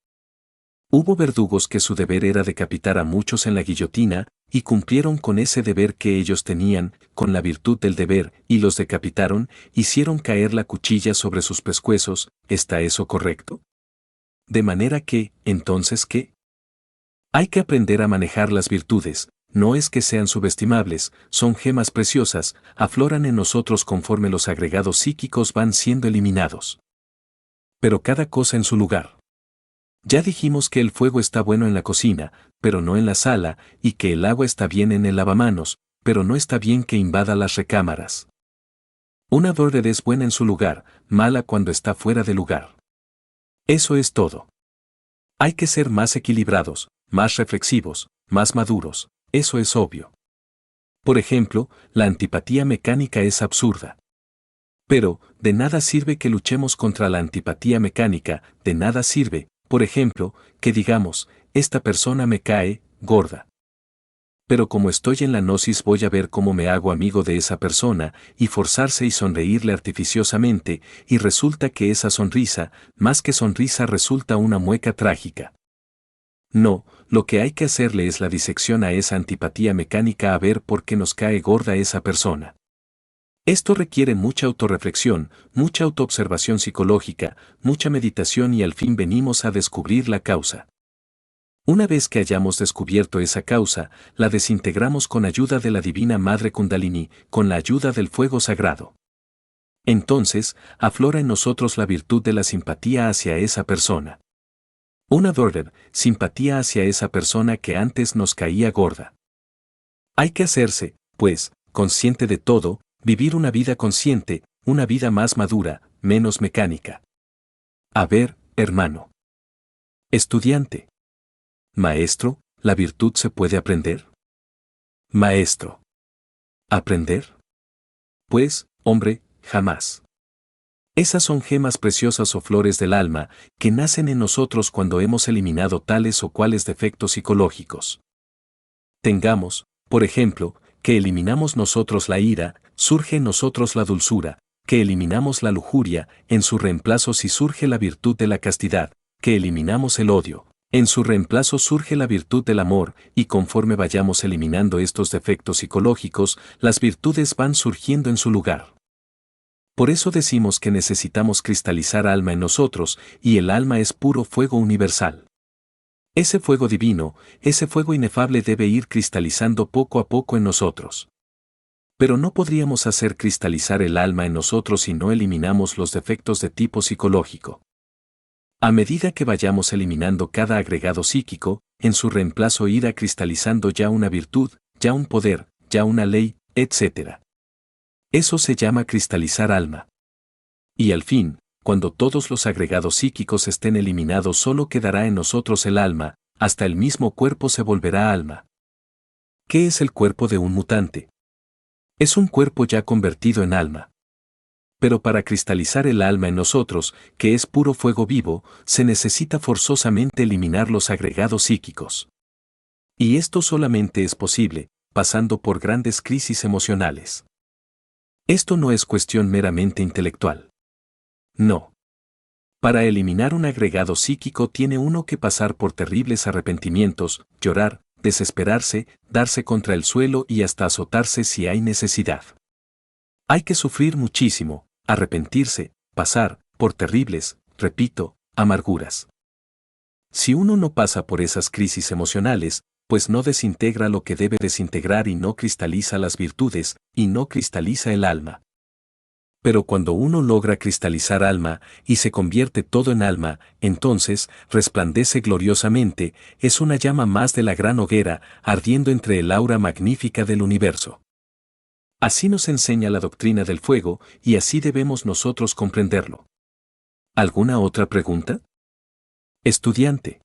Hubo verdugos que su deber era decapitar a muchos en la guillotina, y cumplieron con ese deber que ellos tenían, con la virtud del deber, y los decapitaron, hicieron caer la cuchilla sobre sus pescuezos. ¿Está eso correcto? De manera que, entonces, ¿qué? Hay que aprender a manejar las virtudes. No es que sean subestimables, son gemas preciosas, afloran en nosotros conforme los agregados psíquicos van siendo eliminados. Pero cada cosa en su lugar. Ya dijimos que el fuego está bueno en la cocina, pero no en la sala, y que el agua está bien en el lavamanos, pero no está bien que invada las recámaras. Una verdad es buena en su lugar, mala cuando está fuera de lugar. Eso es todo. Hay que ser más equilibrados, más reflexivos, más maduros, eso es obvio. Por ejemplo, la antipatía mecánica es absurda. Pero, de nada sirve que luchemos contra la antipatía mecánica, de nada sirve, por ejemplo, que digamos, esta persona me cae, gorda. Pero como estoy en la gnosis voy a ver cómo me hago amigo de esa persona, y forzarse y sonreírle artificiosamente, y resulta que esa sonrisa, más que sonrisa resulta una mueca trágica. No, lo que hay que hacerle es la disección a esa antipatía mecánica a ver por qué nos cae gorda esa persona. Esto requiere mucha autorreflexión, mucha autoobservación psicológica, mucha meditación y al fin venimos a descubrir la causa. Una vez que hayamos descubierto esa causa, la desintegramos con ayuda de la divina Madre Kundalini, con la ayuda del fuego sagrado. Entonces, aflora en nosotros la virtud de la simpatía hacia esa persona. Una verdad, simpatía hacia esa persona que antes nos caía gorda. Hay que hacerse, pues, consciente de todo, vivir una vida consciente, una vida más madura, menos mecánica. A ver, hermano. Estudiante. Maestro, ¿la virtud se puede aprender? Maestro. ¿Aprender? Pues, hombre, jamás. Esas son gemas preciosas o flores del alma, que nacen en nosotros cuando hemos eliminado tales o cuales defectos psicológicos. Tengamos, por ejemplo, que eliminamos nosotros la ira, surge en nosotros la dulzura, que eliminamos la lujuria, en su reemplazo si surge la virtud de la castidad, que eliminamos el odio, en su reemplazo surge la virtud del amor, y conforme vayamos eliminando estos defectos psicológicos, las virtudes van surgiendo en su lugar. Por eso decimos que necesitamos cristalizar alma en nosotros, y el alma es puro fuego universal. Ese fuego divino, ese fuego inefable debe ir cristalizando poco a poco en nosotros. Pero no podríamos hacer cristalizar el alma en nosotros si no eliminamos los defectos de tipo psicológico. A medida que vayamos eliminando cada agregado psíquico, en su reemplazo irá cristalizando ya una virtud, ya un poder, ya una ley, etc. Eso se llama cristalizar alma. Y al fin, cuando todos los agregados psíquicos estén eliminados solo quedará en nosotros el alma, hasta el mismo cuerpo se volverá alma. ¿Qué es el cuerpo de un mutante? Es un cuerpo ya convertido en alma. Pero para cristalizar el alma en nosotros, que es puro fuego vivo, se necesita forzosamente eliminar los agregados psíquicos. Y esto solamente es posible, pasando por grandes crisis emocionales. Esto no es cuestión meramente intelectual. No. Para eliminar un agregado psíquico tiene uno que pasar por terribles arrepentimientos, llorar, desesperarse, darse contra el suelo y hasta azotarse si hay necesidad. Hay que sufrir muchísimo, arrepentirse, pasar por terribles, repito, amarguras. Si uno no pasa por esas crisis emocionales, pues no desintegra lo que debe desintegrar y no cristaliza las virtudes, y no cristaliza el alma. Pero cuando uno logra cristalizar alma y se convierte todo en alma, entonces resplandece gloriosamente, es una llama más de la gran hoguera, ardiendo entre el aura magnífica del universo. Así nos enseña la doctrina del fuego, y así debemos nosotros comprenderlo. ¿Alguna otra pregunta? Estudiante.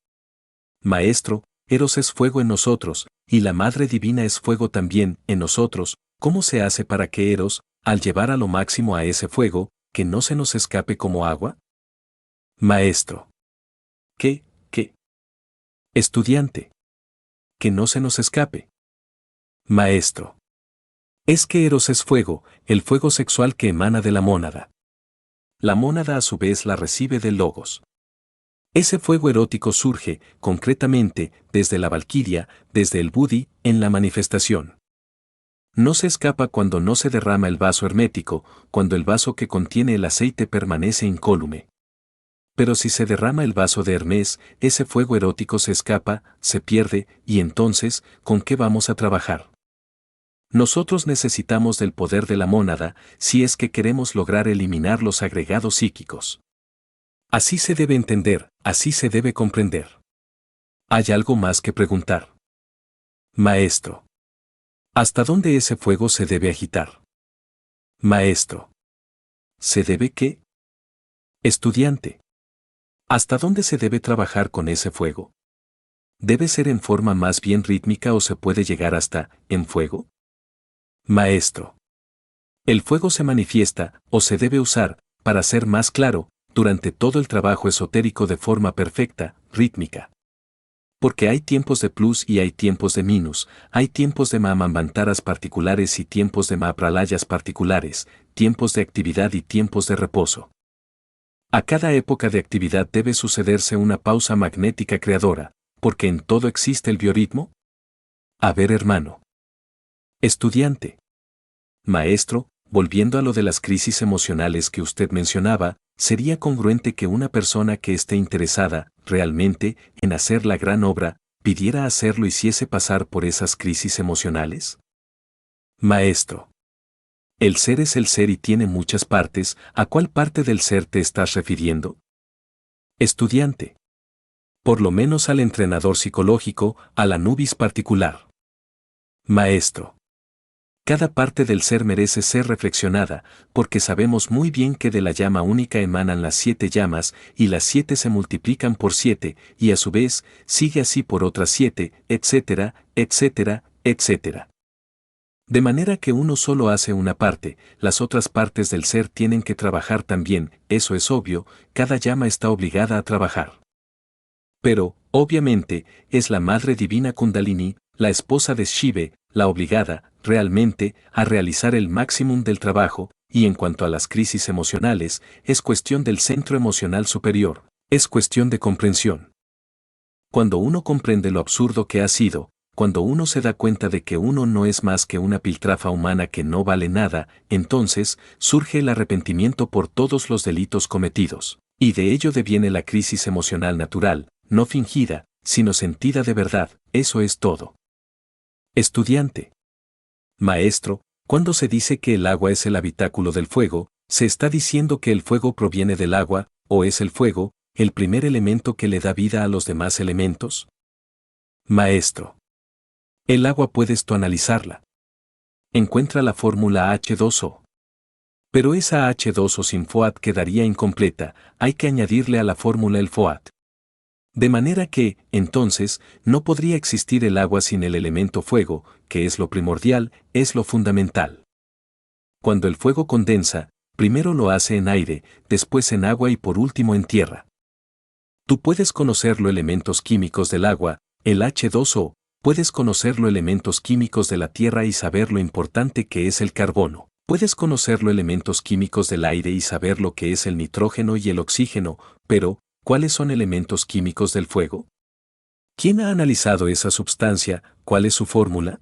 Maestro, Eros es fuego en nosotros, y la Madre Divina es fuego también en nosotros. ¿Cómo se hace para que Eros, al llevar a lo máximo a ese fuego, ¿Que no se nos escape como agua? Maestro. ¿Qué? Estudiante. Que no se nos escape. Maestro. Es que Eros es fuego, el fuego sexual que emana de la mónada. La mónada a su vez la recibe del logos. Ese fuego erótico surge, concretamente, desde la valquiria, desde el Budi, en la manifestación. No se escapa cuando no se derrama el vaso hermético, cuando el vaso que contiene el aceite permanece incólume. Pero si se derrama el vaso de Hermes, ese fuego erótico se escapa, se pierde, y entonces, ¿con qué vamos a trabajar? Nosotros necesitamos del poder de la mónada, si es que queremos lograr eliminar los agregados psíquicos. Así se debe entender, así se debe comprender. ¿Hay algo más que preguntar? Maestro. ¿Hasta dónde ese fuego se debe agitar? Maestro. ¿Se debe qué? Estudiante. ¿Hasta dónde se debe trabajar con ese fuego? ¿Debe ser en forma más bien rítmica o se puede llegar hasta, en fuego? Maestro. El fuego se manifiesta, o se debe usar, para ser más claro, durante todo el trabajo esotérico de forma perfecta, rítmica. Porque hay tiempos de plus y hay tiempos de minus, hay tiempos de mahammantaras particulares y tiempos de mahapralayas particulares, tiempos de actividad y tiempos de reposo. A cada época de actividad debe sucederse una pausa magnética creadora, porque en todo existe el biorritmo. A ver, hermano. Estudiante. Maestro, volviendo a lo de las crisis emocionales que usted mencionaba, ¿sería congruente que una persona que esté interesada, realmente, en hacer la gran obra, pidiera hacerlo y hiciese pasar por esas crisis emocionales? Maestro. El ser es el ser y tiene muchas partes, ¿a cuál parte del ser te estás refiriendo? Estudiante. Por lo menos al entrenador psicológico, al Anubis particular. Maestro. Cada parte del ser merece ser reflexionada, porque sabemos muy bien que de la llama única emanan las 7 llamas, y las 7 se multiplican por 7, y a su vez, sigue así por otras 7, etcétera, etcétera, etcétera. De manera que uno solo hace una parte, las otras partes del ser tienen que trabajar también, eso es obvio, cada llama está obligada a trabajar. Pero, obviamente, es la Madre Divina Kundalini, la esposa de Shiva, la obligada, realmente, a realizar el máximo del trabajo, y en cuanto a las crisis emocionales, es cuestión del centro emocional superior, es cuestión de comprensión. Cuando uno comprende lo absurdo que ha sido, cuando uno se da cuenta de que uno no es más que una piltrafa humana que no vale nada, entonces surge el arrepentimiento por todos los delitos cometidos, y de ello deviene la crisis emocional natural, no fingida, sino sentida de verdad, eso es todo. Estudiante. Maestro, cuando se dice que el agua es el habitáculo del fuego, ¿se está diciendo que el fuego proviene del agua, o es el fuego, el primer elemento que le da vida a los demás elementos? Maestro. El agua puedes tú analizarla. Encuentra la fórmula H2O. Pero esa H2O sin FOAT quedaría incompleta, hay que añadirle a la fórmula el FOAT. De manera que, entonces, no podría existir el agua sin el elemento fuego, que es lo primordial, es lo fundamental. Cuando el fuego condensa, primero lo hace en aire, después en agua y por último en tierra. Tú puedes conocer los elementos químicos del agua, el H2O, puedes conocer los elementos químicos de la tierra y saber lo importante que es el carbono. Puedes conocer los elementos químicos del aire y saber lo que es el nitrógeno y el oxígeno, pero, ¿cuáles son elementos químicos del fuego? ¿Quién ha analizado esa sustancia? ¿Cuál es su fórmula?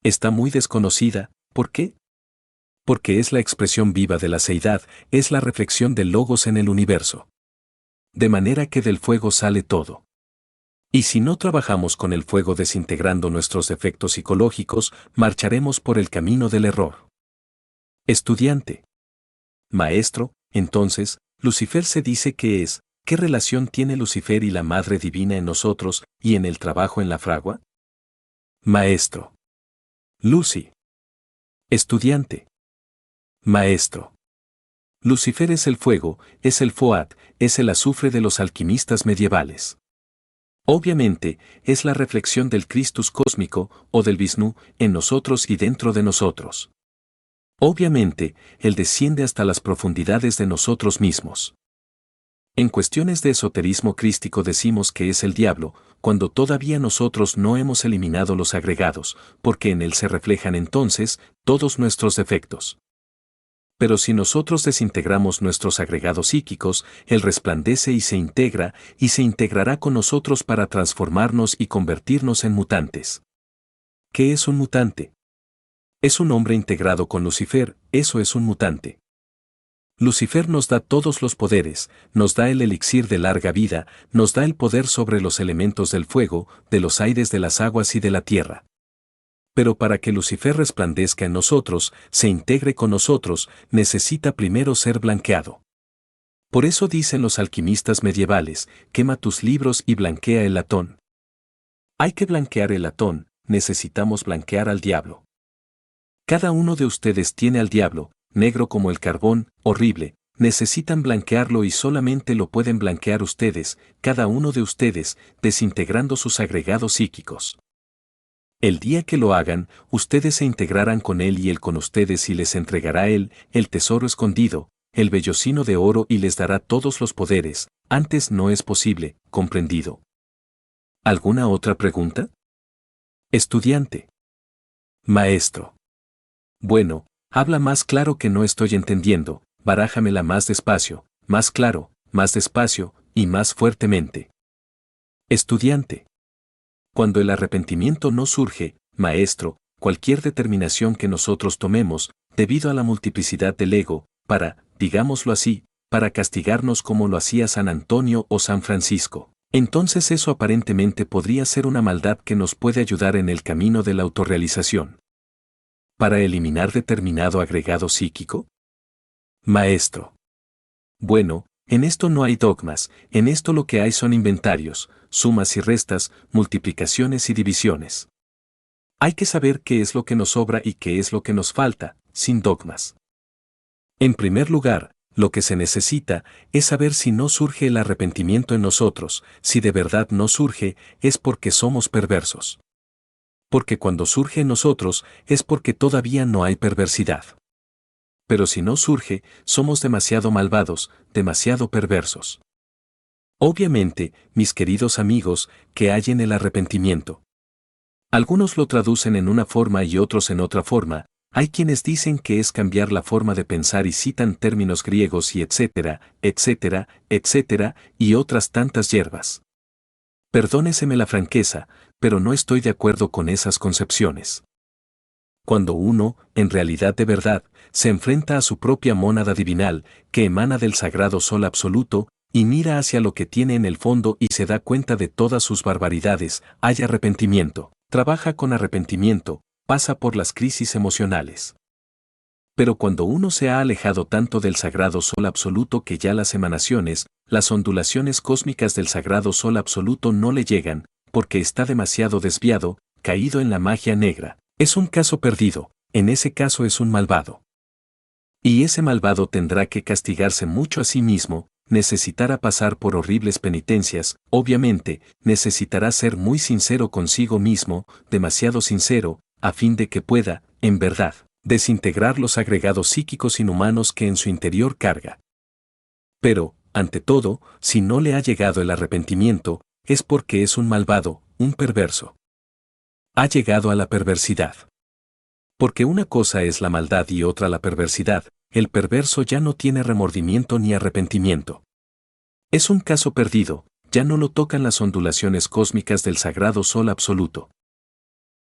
Está muy desconocida, ¿por qué? Porque es la expresión viva de la seidad, es la reflexión del logos en el universo. De manera que del fuego sale todo. Y si no trabajamos con el fuego desintegrando nuestros defectos psicológicos, marcharemos por el camino del error. Estudiante. Maestro, entonces, Lucifer se dice que es, ¿qué relación tiene Lucifer y la Madre Divina en nosotros y en el trabajo en la fragua? Maestro. Lucy. Estudiante. Maestro. Lucifer es el fuego, es el FOAT, es el azufre de los alquimistas medievales. Obviamente, es la reflexión del Christus cósmico, o del Vishnu, en nosotros y dentro de nosotros. Obviamente, Él desciende hasta las profundidades de nosotros mismos. En cuestiones de esoterismo crístico decimos que es el diablo, cuando todavía nosotros no hemos eliminado los agregados, porque en él se reflejan entonces todos nuestros defectos. Pero si nosotros desintegramos nuestros agregados psíquicos, él resplandece y se integrará con nosotros para transformarnos y convertirnos en mutantes. ¿Qué es un mutante? Es un hombre integrado con Lucifer, eso es un mutante. Lucifer nos da todos los poderes, nos da el elixir de larga vida, nos da el poder sobre los elementos del fuego, de los aires, de las aguas y de la tierra. Pero para que Lucifer resplandezca en nosotros, se integre con nosotros, necesita primero ser blanqueado. Por eso dicen los alquimistas medievales, quema tus libros y blanquea el latón. Hay que blanquear el latón, necesitamos blanquear al diablo. Cada uno de ustedes tiene al diablo, negro como el carbón, horrible, necesitan blanquearlo y solamente lo pueden blanquear ustedes, cada uno de ustedes, desintegrando sus agregados psíquicos. El día que lo hagan, ustedes se integrarán con él y él con ustedes y les entregará él, el tesoro escondido, el vellocino de oro y les dará todos los poderes, antes no es posible, comprendido. ¿Alguna otra pregunta? Estudiante. Maestro. Bueno, habla más claro que no estoy entendiendo, barájamela más despacio, más claro, más despacio, y más fuertemente. Estudiante. Cuando el arrepentimiento no surge, maestro, cualquier determinación que nosotros tomemos, debido a la multiplicidad del ego, para, digámoslo así, para castigarnos como lo hacía San Antonio o San Francisco, entonces eso aparentemente podría ser una maldad que nos puede ayudar en el camino de la autorrealización. ¿Para eliminar determinado agregado psíquico? Maestro. Bueno, en esto no hay dogmas, en esto lo que hay son inventarios, sumas y restas, multiplicaciones y divisiones. Hay que saber qué es lo que nos sobra y qué es lo que nos falta, sin dogmas. En primer lugar, lo que se necesita es saber si no surge el arrepentimiento en nosotros, si de verdad no surge, es porque somos perversos. Porque cuando surge en nosotros es porque todavía no hay perversidad. Pero si no surge, somos demasiado malvados, demasiado perversos. Obviamente, mis queridos amigos, que hay en el arrepentimiento. Algunos lo traducen en una forma y otros en otra forma, hay quienes dicen que es cambiar la forma de pensar y citan términos griegos y etcétera, etcétera, etcétera, y otras tantas hierbas. Perdóneseme la franqueza, pero no estoy de acuerdo con esas concepciones. Cuando uno, en realidad de verdad, se enfrenta a su propia mónada divinal, que emana del sagrado sol absoluto, y mira hacia lo que tiene en el fondo y se da cuenta de todas sus barbaridades, hay arrepentimiento, trabaja con arrepentimiento, pasa por las crisis emocionales. Pero cuando uno se ha alejado tanto del sagrado sol absoluto que ya las emanaciones, las ondulaciones cósmicas del sagrado sol absoluto no le llegan, porque está demasiado desviado, caído en la magia negra, es un caso perdido, en ese caso es un malvado. Y ese malvado tendrá que castigarse mucho a sí mismo, necesitará pasar por horribles penitencias, obviamente, necesitará ser muy sincero consigo mismo, demasiado sincero, a fin de que pueda, en verdad, desintegrar los agregados psíquicos inhumanos que en su interior carga. Pero, ante todo, si no le ha llegado el arrepentimiento, es porque es un malvado, un perverso. Ha llegado a la perversidad. Porque una cosa es la maldad y otra la perversidad, el perverso ya no tiene remordimiento ni arrepentimiento. Es un caso perdido, ya no lo tocan las ondulaciones cósmicas del sagrado sol absoluto.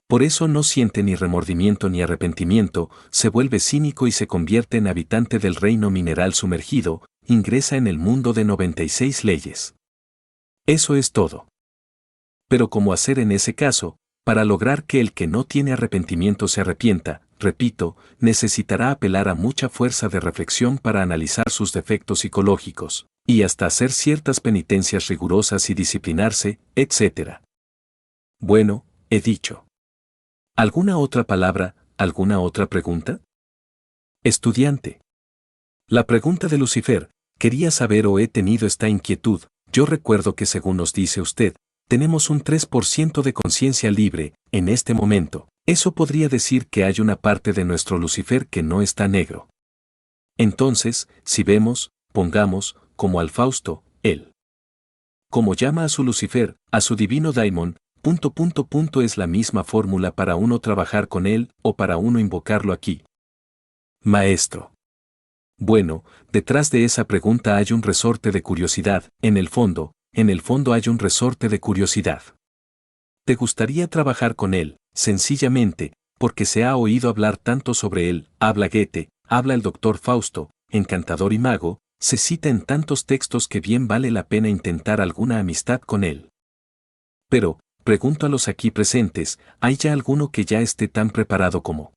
Por eso no siente ni remordimiento ni arrepentimiento, se vuelve cínico y se convierte en habitante del reino mineral sumergido, ingresa en el mundo de 96 leyes. Eso es todo. Pero ¿cómo hacer en ese caso? Para lograr que el que no tiene arrepentimiento se arrepienta, repito, necesitará apelar a mucha fuerza de reflexión para analizar sus defectos psicológicos, y hasta hacer ciertas penitencias rigurosas y disciplinarse, etc. Bueno, he dicho. ¿Alguna otra palabra, alguna otra pregunta? Estudiante. La pregunta de Lucifer, quería saber o he tenido esta inquietud, yo recuerdo que según nos dice usted, tenemos un 3% de conciencia libre, en este momento, Eso podría decir que hay una parte de nuestro Lucifer que no está negro. Entonces, si vemos, pongamos, como al Fausto, él. Como llama a su Lucifer, a su divino daimon, es la misma fórmula para uno trabajar con él o para uno invocarlo aquí. Maestro. Bueno, detrás de esa pregunta hay un resorte de curiosidad, en el fondo hay un resorte de curiosidad. ¿Te gustaría trabajar con él, sencillamente, porque se ha oído hablar tanto sobre él? Habla Goethe, habla el doctor Fausto, encantador y mago, se cita en tantos textos que bien vale la pena intentar alguna amistad con él. Pero, pregunto a los aquí presentes, ¿hay ya alguno que ya esté tan preparado como